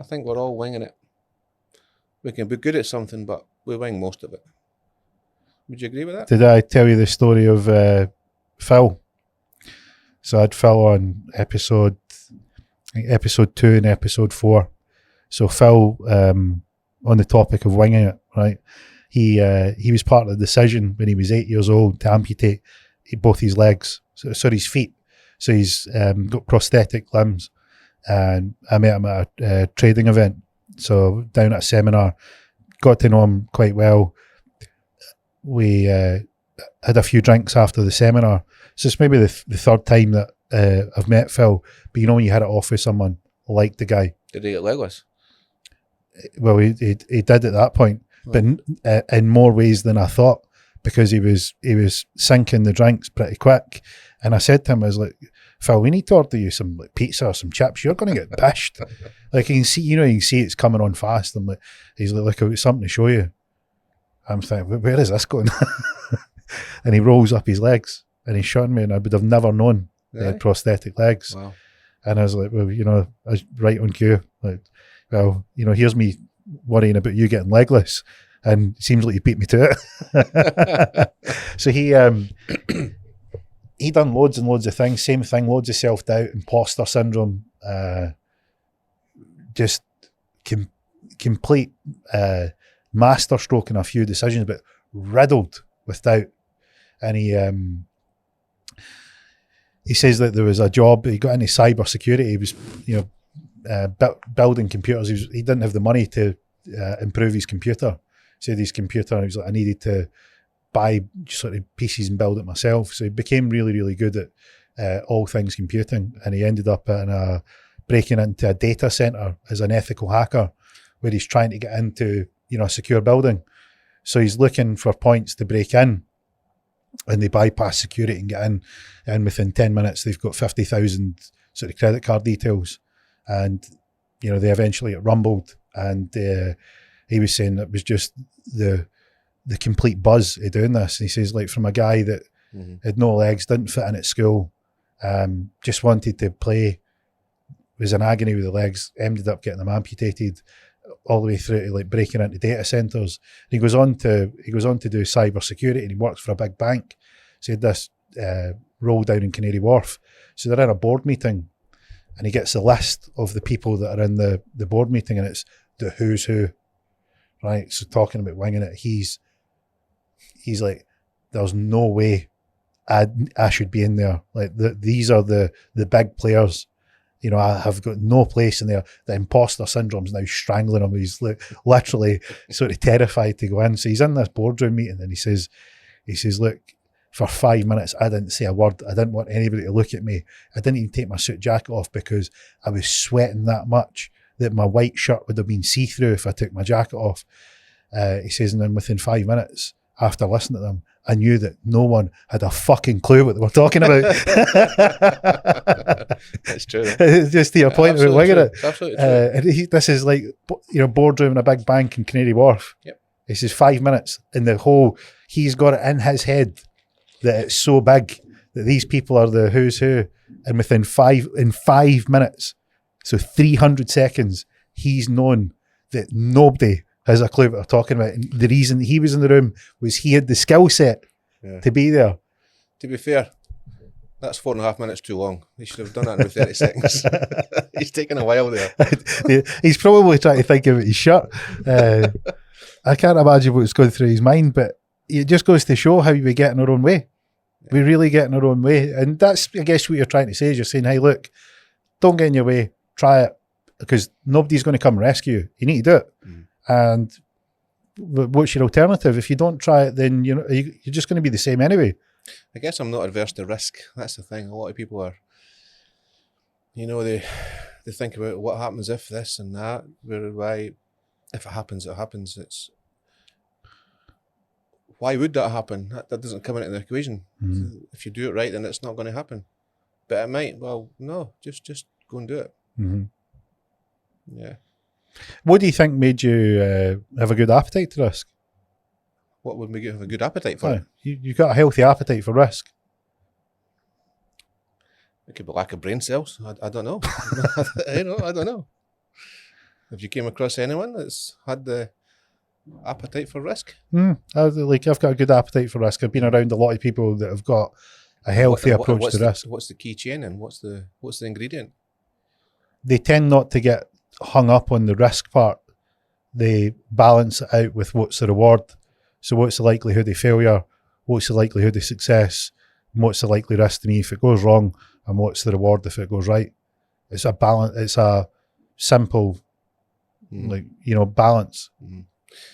think we're all winging it. We can be good at something, but we wing most of it. Would you agree with that?
Did I tell you the story of Phil? So I had Phil on episode 2 and episode 4. So Phil, on the topic of winging it, right? He was part of the decision when he was 8 years old to amputate both his legs, so his feet. So he's got prosthetic limbs, and I met him at a trading event. So down at a seminar, got to know him quite well. We had a few drinks after the seminar. So it's maybe the third time that I've met Phil. But you know when you had it off with someone like the guy.
Did he get legless?
Well, he did at that point, but in more ways than I thought, because he was sinking the drinks pretty quick. And I said to him, I was like, Phil, we need to order you some like pizza or some chips. You're going to get pished. Like you can see it's coming on fast. I'm like, he's like, look, I've got something to show you. I'm thinking, where is this going? And he rolls up his legs and he's showing me, and I would have never known he had prosthetic legs.
Wow. And
I was like, well, you know, I was right on cue. Like, well, you know, here's me worrying about you getting legless, and it seems like you beat me to it. So he done loads and loads of things. Same thing, loads of self-doubt, imposter syndrome, just complete masterstroke in a few decisions, but riddled with doubt. And he says that there was a job, he got into cyber security. He was, you know, building computers. He didn't have the money to improve his computer. He said his computer, he was like, I needed to buy sort of pieces and build it myself. So he became really, really good at all things computing. And he ended up breaking into a data center as an ethical hacker, where he's trying to get into, you know, a secure building. So he's looking for points to break in, and they bypass security and get in. And within 10 minutes, they've got 50,000 sort of credit card details. And, you know, they eventually get rumbled. And he was saying it was just the complete buzz of doing this. And he says, like, from a guy that had no legs, didn't fit in at school, just wanted to play, was in agony with the legs, ended up getting them amputated, all the way through to like breaking into data centers. And he goes on to do cyber security, and he works for a big bank. So he had this role down in Canary Wharf. So they're in a board meeting, and he gets the list of the people that are in the board meeting, and it's the who's who. right? So talking about winging it, he's like, there's no way I should be in there. Like these are the big players. You know, I have got no place in there. The imposter syndrome's now strangling him. He's literally sort of terrified to go in. So he's in this boardroom meeting and he says, look, for 5 minutes, I didn't say a word. I didn't want anybody to look at me. I didn't even take my suit jacket off because I was sweating that much that my white shirt would have been see-through if I took my jacket off. He says, and then within 5 minutes, after listening to them, I knew that no one had a fucking clue what they were talking about.
That's true.
Just to your point about winging it.
Absolutely true.
This is like, you know, boardroom in a big bank in Canary Wharf.
Yep.
He says 5 minutes, and the whole, he's got it in his head that it's so big that these people are the who's who, and within 5 minutes, so 300 seconds, he's known that nobody has a clue what they're talking about. And the reason he was in the room was he had the skill set to be there.
To be fair, that's 4.5 minutes too long. He should have done that in 30 seconds. He's taken a while there.
He's probably trying to think about his shirt. I can't imagine what's going through his mind, but it just goes to show how we get in our own way. Yeah. We really get in our own way. And that's, I guess, what you're trying to say is you're saying, hey, look, don't get in your way. Try it, because nobody's going to come rescue you. You need to do it. And what's your alternative? If you don't try it, then you're just going to be the same anyway.
I guess I'm not adverse to risk. That's the thing. A lot of people are, you know, they think about what happens if this and that. Why, if it happens, it happens. It's, why would that happen? That doesn't come into the equation. If you do it right, then it's not going to happen. But it might. Well, no, just go and do it. Yeah.
What do you think made you have a good appetite to risk?
What would make you have a good appetite for it?
You got a healthy appetite for risk.
It could be lack of brain cells. I don't know. I don't know. Have you came across anyone that's had the appetite for risk?
I've got a good appetite for risk. I've been around a lot of people that have got a healthy approach to risk.
What's the key chain and what's the ingredient?
They tend not to get hung up on the risk part. They balance it out with what's the reward. So what's the likelihood of failure? What's the likelihood of success? And what's the likely risk to me if it goes wrong? And what's the reward if it goes right? It's a balance. It's a simple, balance.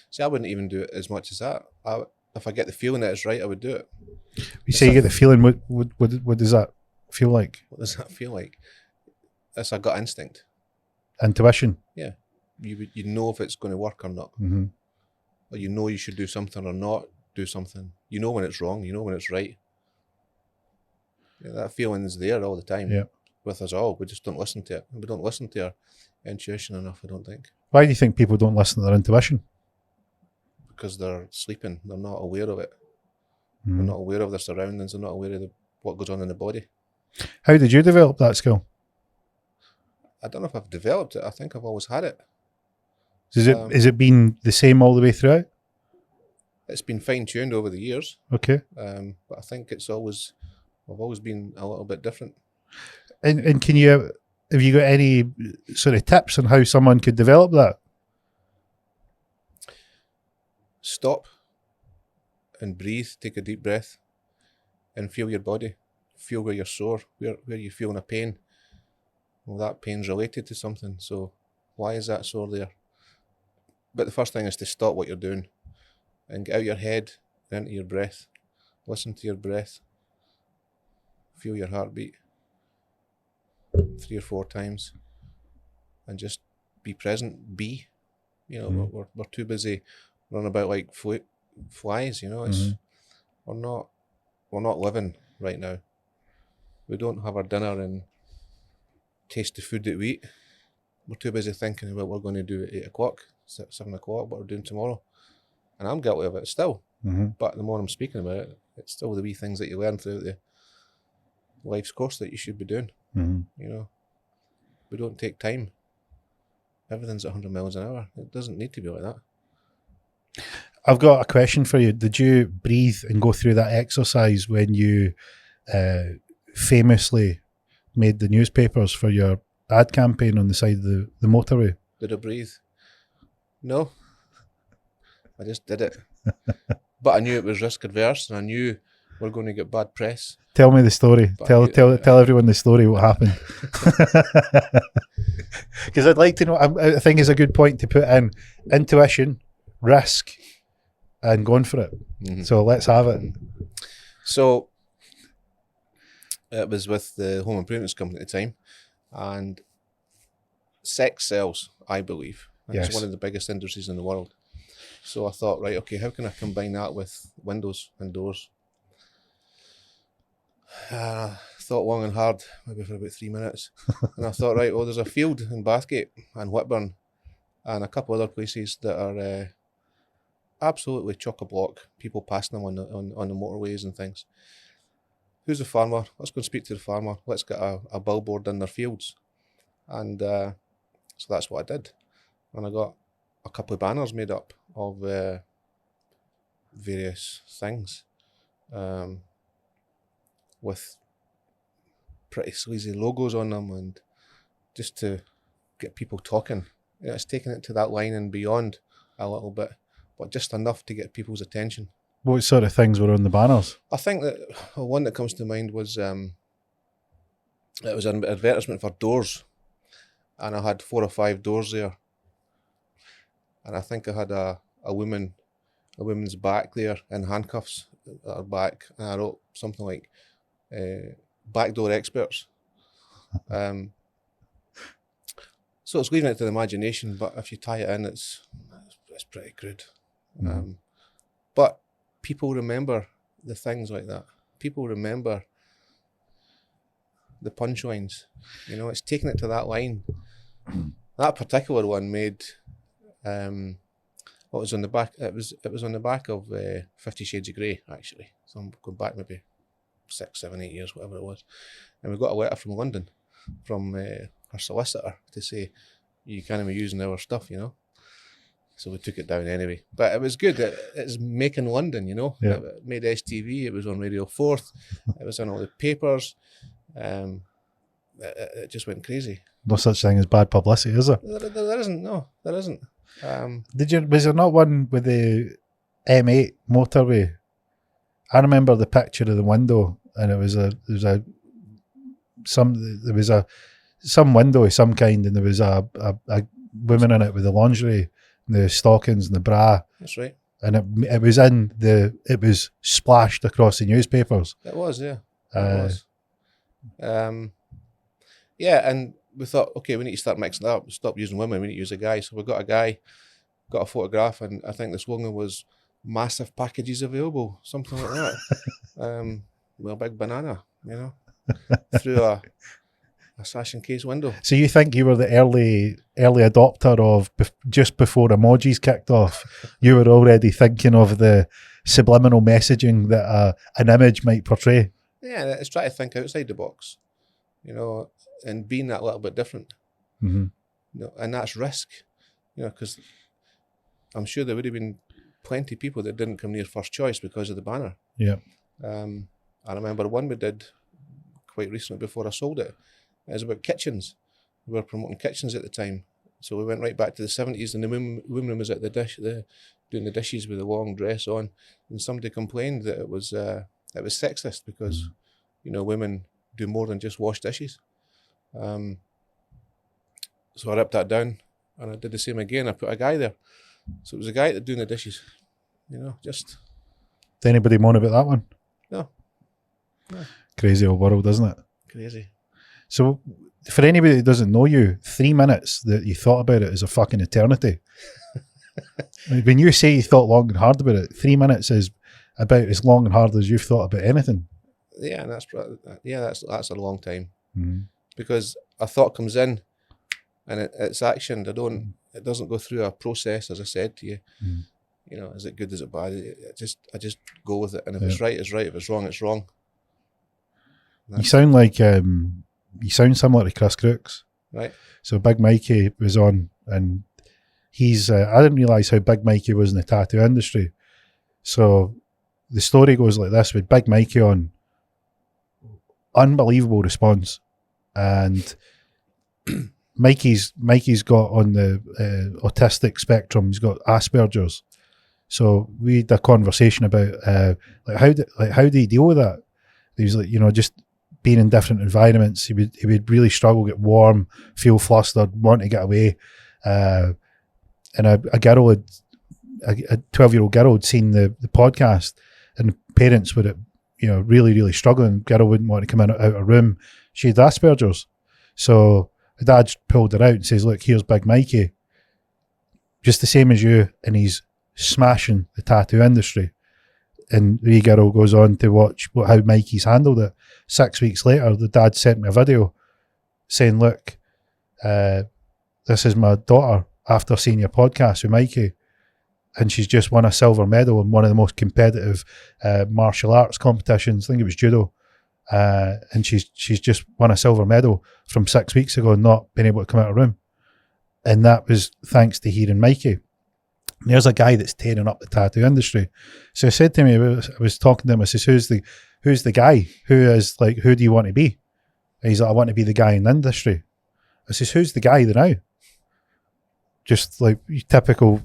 See, I wouldn't even do it as much as that. If I get the feeling that it's right, I would do it.
You say you get the feeling. What does that feel like?
What does that feel like? It's a gut instinct.
Intuition.
Yeah, you know if it's going to work or not, or you know you should do something or not do something. You know when it's wrong. You know when it's right. Yeah, that feeling is there all the time.
Yeah.
With us all, we just don't listen to it. We don't listen to our intuition enough, I don't think.
Why do you think people don't listen to their intuition?
Because they're sleeping. They're not aware of it. They're not aware of their surroundings. They're not aware of what goes on in the body.
How did you develop that skill?
I don't know if I've developed it. I think I've always had it.
Has it been the same all the way throughout?
It's been fine-tuned over the years.
Okay.
But I think I've always been a little bit different.
And have you got any sort of tips on how someone could develop that?
Stop and breathe. Take a deep breath and feel your body. Feel where you're sore, where you're feeling a pain. Well, that pain's related to something, so why is that sore there? But the first thing is to stop what you're doing and get out your head and into your breath. Listen to your breath. Feel your heartbeat 3 or 4 times and just be present. We're too busy running about like flies, we're not living right now. We don't have our dinner and taste the food that we eat. We're too busy thinking about what we're going to do at 8 o'clock, 7 o'clock, what we're doing tomorrow. And I'm guilty of it still. But the more I'm speaking about it, it's still the wee things that you learn throughout the life's course that you should be doing. We don't take time. Everything's at 100 miles an hour. It doesn't need to be like that.
I've got a question for you. Did you breathe and go through that exercise when you famously made the newspapers for your ad campaign on the side of the motorway?
Did I breathe? No. I just did it. But I knew it was risk adverse, and I knew we're going to get bad press.
Tell me the story.
But
Tell everyone the story. What happened? Because I'd like to know. I think it's a good point to put in intuition, risk, and going for it.
Mm-hmm.
So let's have it.
So it was with the home improvements company at the time, and sex sells, I believe. And
Yes.
It's one of the biggest industries in the world. So I thought, right, okay, how can I combine that with windows and doors? Thought long and hard, maybe for about 3 minutes. And I thought, right, well, there's a field in Bathgate and Whitburn and a couple other places that are absolutely chock-a-block, people passing them on the motorways and things. Who's the farmer? Let's go and speak to the farmer. Let's get a billboard in their fields. And so that's what I did. And I got a couple of banners made up of various things with pretty sleazy logos on them, and just to get people talking. It's taking it to that line and beyond a little bit, but just enough to get people's attention.
What sort of things were on the banners?
I think that one that comes to mind was it was an advertisement for doors, and I had 4 or 5 doors there, and I think I had a woman's back there in handcuffs at her back, and I wrote something like backdoor experts. So it's leaving it to the imagination, but if you tie it in, it's pretty crude. But people remember the things like that. People remember the punchlines. You know, it's taking it to that line. That particular one made what was on the back. It was on the back of 50 Shades of Grey, actually. So I'm going back maybe 6, 7, 8 years, whatever it was. And we got a letter from London, from her solicitor, to say, you can't be using our stuff, you know. So we took it down anyway. But it was good. It's making London, you know.
Yeah.
It made STV. It was on Radio 4th. It was on all the papers. It just went crazy.
No such thing as bad publicity, is there?
There isn't. No, there isn't.
Was there not one with the M8 motorway? I remember the picture of the window, and there was some window of some kind, and there was a woman in it with the lingerie, the stockings and the bra.
That's right.
And it was splashed across the newspapers.
It was, yeah. It was. Yeah, and we thought, okay, we need to start mixing it up. Stop using women, we need to use a guy. So we got a guy, got a photograph, and I think the slogan was massive packages available, something like that. With a big banana, you know, through a sash and case window.
So you think you were the early adopter of just before emojis kicked off, you were already thinking of the subliminal messaging that an image might portray?
Yeah, it's trying to think outside the box, you know, and being that little bit different.
Mm-hmm.
You know, and that's risk, you know, because I'm sure there would have been plenty of people that didn't come near first choice because of the banner.
Yeah.
I remember one we did quite recently before I sold it. It was about kitchens. We were promoting kitchens at the time. So we went right back to the 70s, and the woman was at the dish, doing the dishes with a long dress on, and somebody complained that it was sexist because, you know, women do more than just wash dishes. So I ripped that down, and I did the same again. I put a guy there. So it was a guy that doing the dishes, you know, just...
Did anybody moan about that one?
No.
Crazy old world, isn't it?
Crazy.
So for anybody that doesn't know you, 3 minutes that you thought about it is a fucking eternity. When you say you thought long and hard about it, 3 minutes is about as long and hard as you've thought about anything.
Yeah, and that's a long time.
Mm-hmm.
Because a thought comes in and it's actioned. It doesn't go through a process, as I said to you.
Mm-hmm.
You know, is it good, is it bad? I just go with it, and if it's right, it's right. If it's wrong, it's wrong.
You sound like you sound similar to Chris Crooks.
Right.
So Big Mikey was on, and he's I didn't realise how Big Mikey was in the tattoo industry. So the story goes like this: with Big Mikey on, unbelievable response, and Mikey's got on the autistic spectrum. He's got Asperger's. So we had a conversation about how do you deal with that? He was like, just being in different environments, he would really struggle, get warm, feel flustered, want to get away. And a 12-year-old girl had seen the podcast, and the parents were, really, really struggling. Girl wouldn't want to come out of a room. She had Asperger's. So the dad pulled her out and says, look, here's Big Mikey, just the same as you, and he's smashing the tattoo industry. And the wee girl goes on to watch how Mikey's handled it. 6 weeks later, the dad sent me a video saying, look, this is my daughter after seeing your podcast with Mikey, and she's just won a silver medal in one of the most competitive martial arts competitions. I think it was judo. And she's just won a silver medal from 6 weeks ago, not being able to come out of the room. And that was thanks to hearing Mikey. And there's a guy that's tearing up the tattoo industry. So he said to me, I was talking to him, I says, who's the guy? Who do you want to be? And he's like, I want to be the guy in the industry. I says, who's the guy now? Just like typical,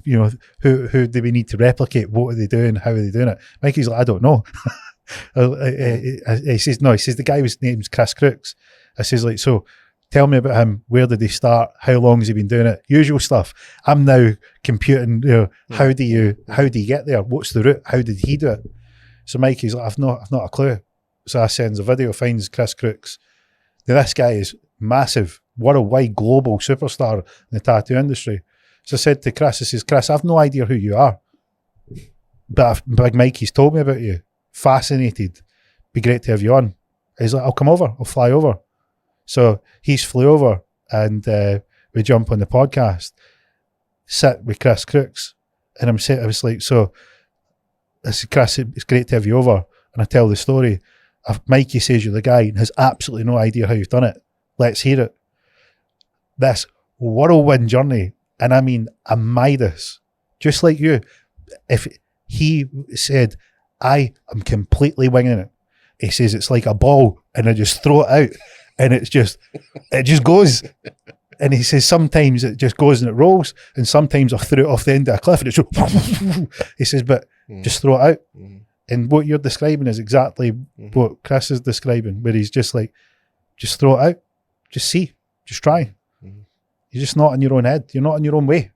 who do we need to replicate? What are they doing? How are they doing it? Mikey's like, I don't know. He says, the guy was name's Chris Crooks. I says, like, so tell me about him. Where did he start? How long has he been doing it? Usual stuff. I'm now computing, how do you get there? What's the route? How did he do it? So Mikey's like, I've not a clue. So I sends a video, finds Chris Crooks. Now this guy is massive, worldwide, global superstar in the tattoo industry. So I said to Chris, I says, Chris, I've no idea who you are, but Big Mikey's told me about you. Fascinated. Be great to have you on. He's like, I'll come over. I'll fly over. So he's flew over, and we jump on the podcast, sit with Chris Crooks, and I was like, so I said, Chris, it's great to have you over. And I tell the story. Mikey says you're the guy and has absolutely no idea how you've done it. Let's hear it. This whirlwind journey, and I mean a Midas, just like you. If he said, I am completely winging it. He says it's like a ball, and I just throw it out, and it just goes. And he says sometimes it just goes and it rolls, and sometimes I threw it off the end of a cliff and it's just, he says, but just throw it out. And what you're describing is exactly what Chris is describing, where he's just like, just throw it out, just see, just try. You're just not in your own head. You're not in your own way.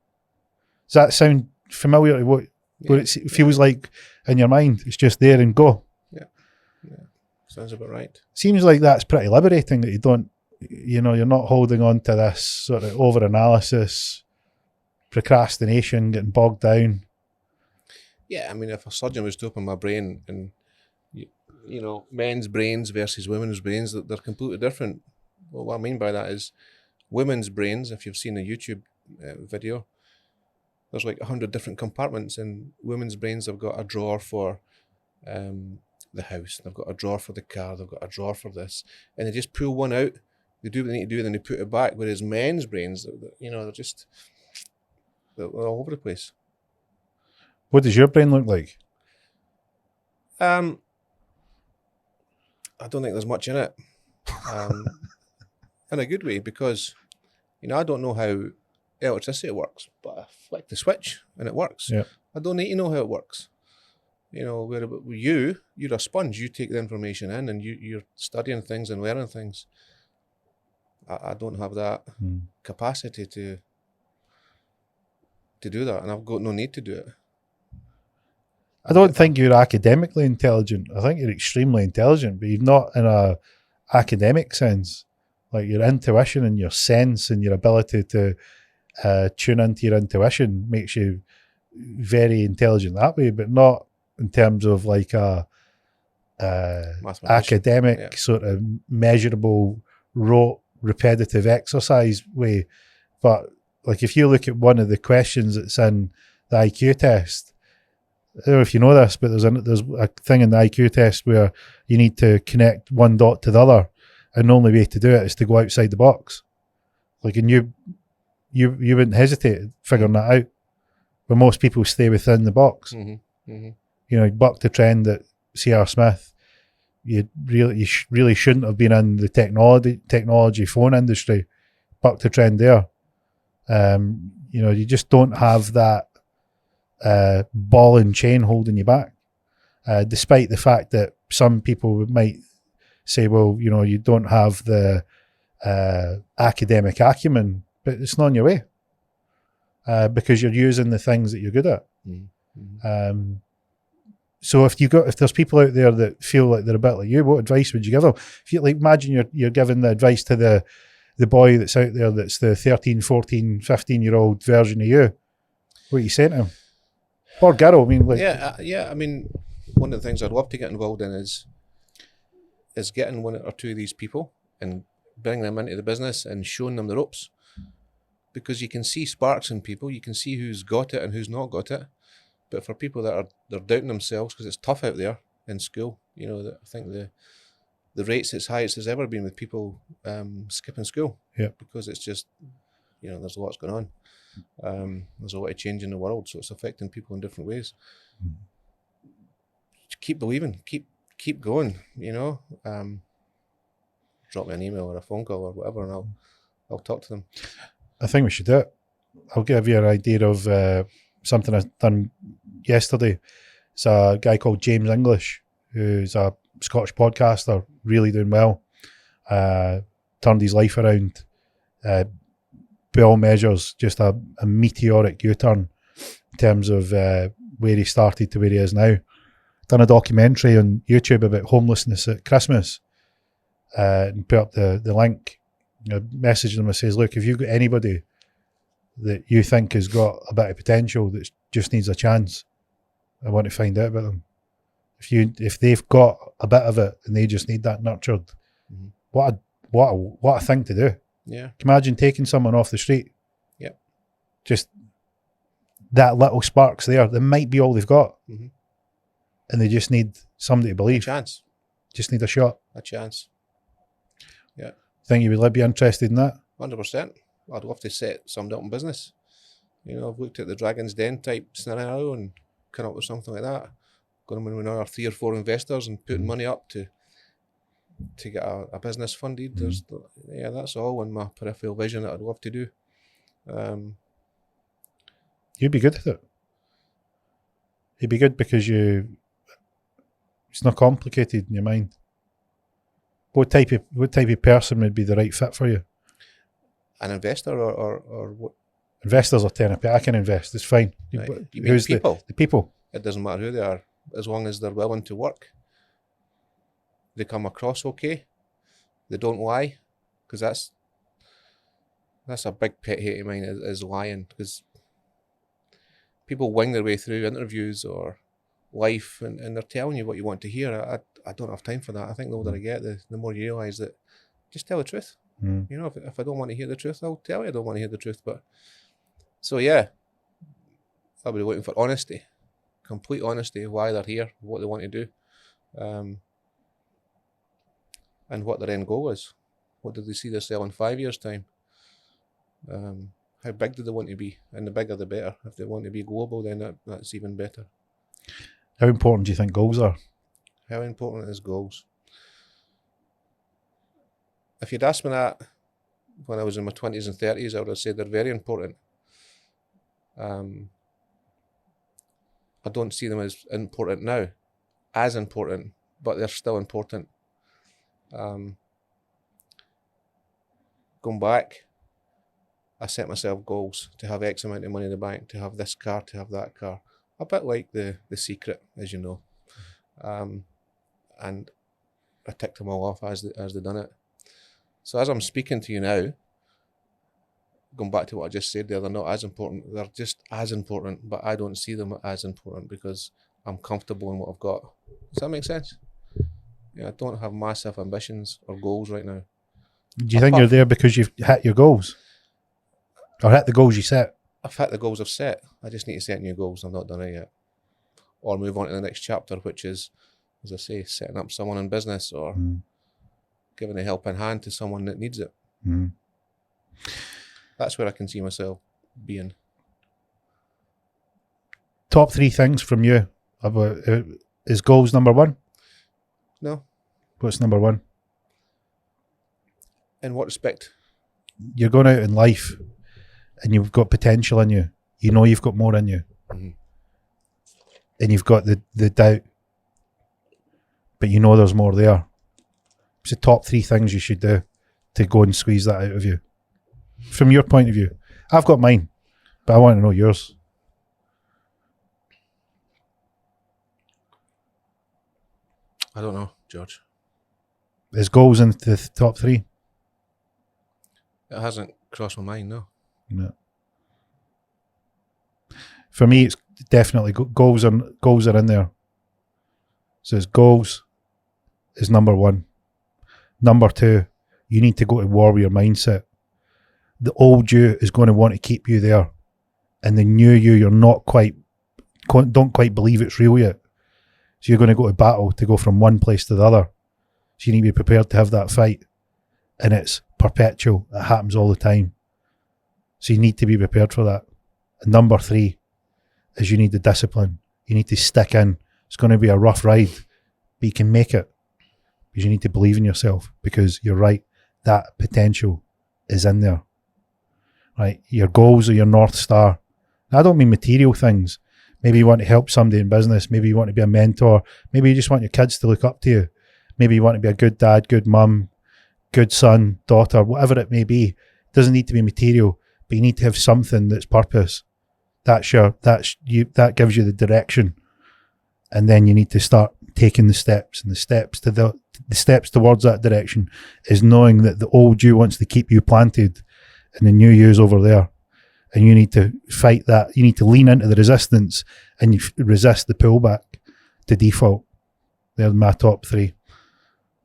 Does that sound familiar to what it feels like in your mind? It's just there and go.
Yeah. Sounds about right.
Seems like that's pretty liberating, that you don't, you're not holding on to this sort of over-analysis, procrastination, getting bogged down.
Yeah, I mean, if a surgeon was to open my brain and, men's brains versus women's brains, they're completely different. Well, what I mean by that is women's brains, if you've seen a YouTube video, there's like 100 different compartments. In women's brains, they've got a drawer for the house, they've got a drawer for the car, they've got a drawer for this, and they just pull one out, they do what they need to do, and then they put it back. Whereas men's brains, they're all over the place.
What does your brain look like?
I don't think there's much in it, in a good way, because I don't know how electricity works, but I flick the switch and it works.
Yeah.
I don't need to know how it works. Where about you're a sponge. You take the information in and you're studying things and learning things. I don't have that capacity to do that, and I've got no need to do it.
I don't think you're academically intelligent. I think you're extremely intelligent, but you're not in a academic sense. Like your intuition and your sense and your ability to tune into your intuition makes you very intelligent that way, but not in terms of like a academic sort of measurable, rote, repetitive exercise way. But like if you look at one of the questions that's in the IQ test, I don't know if you know this, but there's a thing in the IQ test where you need to connect one dot to the other, and the only way to do it is to go outside the box. Like, and you wouldn't hesitate figuring that out, but most people stay within the box. Buck the trend at C.R. Smith. You really shouldn't have been in the technology phone industry. Buck the trend there. You just don't have that ball and chain holding you back. Despite the fact that some people might say, well, you know, you don't have the academic acumen, but it's not on your way because you're using the things that you're good at.
Mm-hmm.
So if there's people out there that feel like they're a bit like you, what advice would you give them? If you like, imagine you're giving the advice to the boy that's out there that's the 13, 14, 15-year-old version of you. What are you saying to him? Or girl, I mean, like,
yeah. I mean, one of the things I'd love to get involved in is getting one or two of these people and bringing them into the business and showing them the ropes, because you can see sparks in people, you can see who's got it and who's not got it. But for people that they're doubting themselves because it's tough out there in school, you know, I think the rate's as high as it's ever been with people skipping school.
Yeah.
Because it's just, you know, there's lots going on. There's a lot of change in the world, so it's affecting people in different ways. Keep believing, keep going, you know. Drop me an email or a phone call or whatever, and I'll talk to them.
I think we should do it. I'll give you an idea of something I've done yesterday. It's a guy called James English, who's a Scottish podcaster, really doing well. Turned his life around. By all measures, just a meteoric U-turn in terms of where he started to where he is now. Done a documentary on YouTube about homelessness at Christmas and put up the link. You know, messaged him and says, look, if you've got anybody that you think has got a bit of potential that just needs a chance, I want to find out about them. If they've got a bit of it and they just need that nurtured, what a thing to do.
Yeah.
Can you imagine taking someone off the street?
Yep.
Just that little spark's there. That might be all they've got.
Mm-hmm.
And they just need somebody to believe.
A chance.
Just need a shot.
A chance. Yeah.
Think you would be interested in that?
100%. I'd love to set something up in business. You know, I've looked at the Dragon's Den type scenario and come up with something like that. Going with another 3 or 4 investors and putting money up to get a business funded. That's all in my peripheral vision that I'd love to do.
You'd be good at it. You'd be good because it's not complicated in your mind. What type of person would be the right fit for you?
An investor or what?
Investors are therapy. I can invest. It's fine.
Right. You mean
Who's
people?
The people.
It doesn't matter who they are, as long as they're willing to work. They come across okay. They don't lie, because that's a big pet hate of mine is lying, because people wing their way through interviews or life and they're telling you what you want to hear. I don't have time for that. I think the older I get, the more you realise that just tell the truth. You know, if I don't want to hear the truth, I'll tell you I don't want to hear the truth. But so yeah, I'll be looking for honesty, complete honesty, why they're here, what they want to do, and what their end goal is. What do they see themselves in 5 years' time? How big do they want to be? And the bigger the better. If they want to be global, then that's even better.
How important do you think goals are?
How important is goals? If you'd asked me that when I was in my 20s and 30s, I would have said they're very important. I don't see them as important now, but they're still important. Going back, I set myself goals to have X amount of money in the bank, to have this car, to have that car. A bit like the Secret, as you know. And I ticked them all off as they done it. So as I'm speaking to you now, going back to what I just said there, they're not as important. They're just as important, but I don't see them as important because I'm comfortable in what I've got. Does that make sense? Yeah, I don't have massive ambitions or goals right now.
Do you think you're there because you've hit your goals? Or hit the goals you set?
I've hit the goals I've set. I just need to set new goals. I've not done it yet. Or move on to the next chapter, which is, as I say, setting up someone in business or giving a helping hand to someone that needs it. That's where I can see myself being.
Top 3 things from you. Is goals number 1?
No.
What's number 1?
In what respect?
You're going out in life and you've got potential in you. You know you've got more in you. and you've got the doubt, but you know there's more there. It's the top 3 things you should do to go and squeeze that out of you. From your point of view. I've got mine, but I want to know yours.
I don't know, George.
Is goals in the top 3?
It hasn't crossed my mind, no.
No. For me, it's definitely goals are in there. So it's goals is number 1. Number 2, you need to go to war with your mindset. The old you is going to want to keep you there, and the new you're don't quite believe it's real yet. So you're going to go to battle to go from one place to the other. So you need to be prepared to have that fight, and it's perpetual. It happens all the time. So you need to be prepared for that. And number 3 is you need the discipline. You need to stick in. It's going to be a rough ride, but you can make it. Because you need to believe in yourself, because you're right, that potential is in there. Right? Your goals are your North Star. Now, I don't mean material things. Maybe you want to help somebody in business. Maybe you want to be a mentor. Maybe you just want your kids to look up to you. Maybe you want to be a good dad, good mum, good son, daughter, whatever it may be. It doesn't need to be material, but you need to have something that's purpose. That gives you the direction. And then you need to start taking the steps, and the steps towards that direction is knowing that the old you wants to keep you planted and the new you's over there, and you need to fight that. You need to lean into the resistance, and you resist the pullback to default. They're my top 3.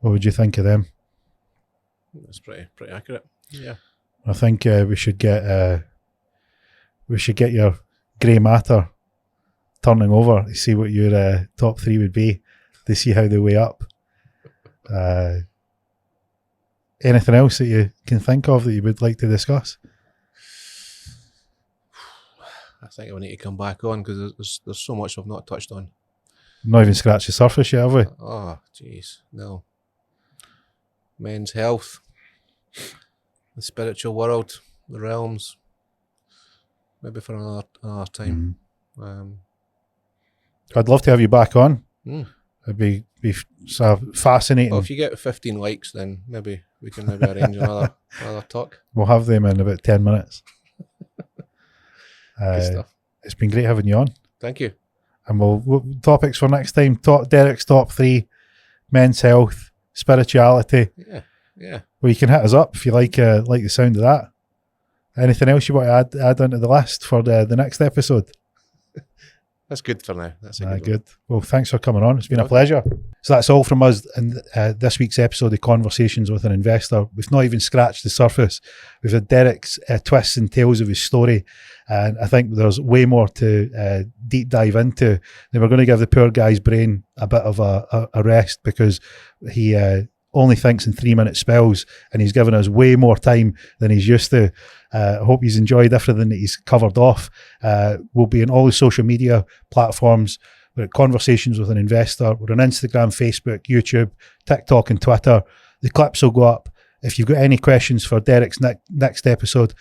What would you think of them?
That's pretty accurate. Yeah,
I think we should get your grey matter turning over to see what your top 3 would be, to see how they weigh up. Anything else that you can think of that you would like to discuss?
I think we need to come back on, because there's so much I've not touched on.
Not even scratched the surface yet, have we?
Oh, jeez, no. Men's health, the spiritual world, the realms. Maybe for another time.
I'd love to have you back on.
Mm.
It'd be so fascinating.
Well, if you get 15 likes, then maybe we can arrange another talk.
We'll have them in about 10 minutes.
Good stuff.
It's been great having you on.
Thank you.
And we'll topics for next time. Derek's top 3: men's health, spirituality.
Yeah.
Well, you can hit us up if you like the sound of that. Anything else you want to add onto the list for the next episode?
That's good for now. That's
good. Well, thanks for coming on. It's been a pleasure. So that's all from us in this week's episode of Conversations with an Investor. We've not even scratched the surface. We've had Derek's twists and tales of his story, and I think there's way more to deep dive into. Then we're going to give the poor guy's brain a bit of a rest, because he only thinks in 3-minute spells, and he's given us way more time than he's used to. I hope he's enjoyed everything that he's covered off. We'll be in all the social media platforms. We're at Conversations with an Investor. We're on Instagram, Facebook, YouTube, TikTok and Twitter. The clips will go up. If you've got any questions for Derek's next episode,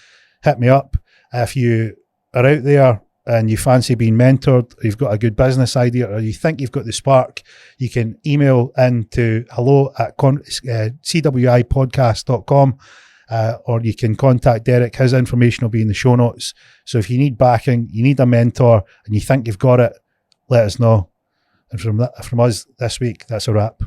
hit me up. If you are out there and you fancy being mentored, or you've got a good business idea, or you think you've got the spark, you can email in to hello@cwipodcast.com, or you can contact Derek. His information will be in the show notes. So if you need backing, you need a mentor, and you think you've got it, let us know. And from us this week, that's a wrap.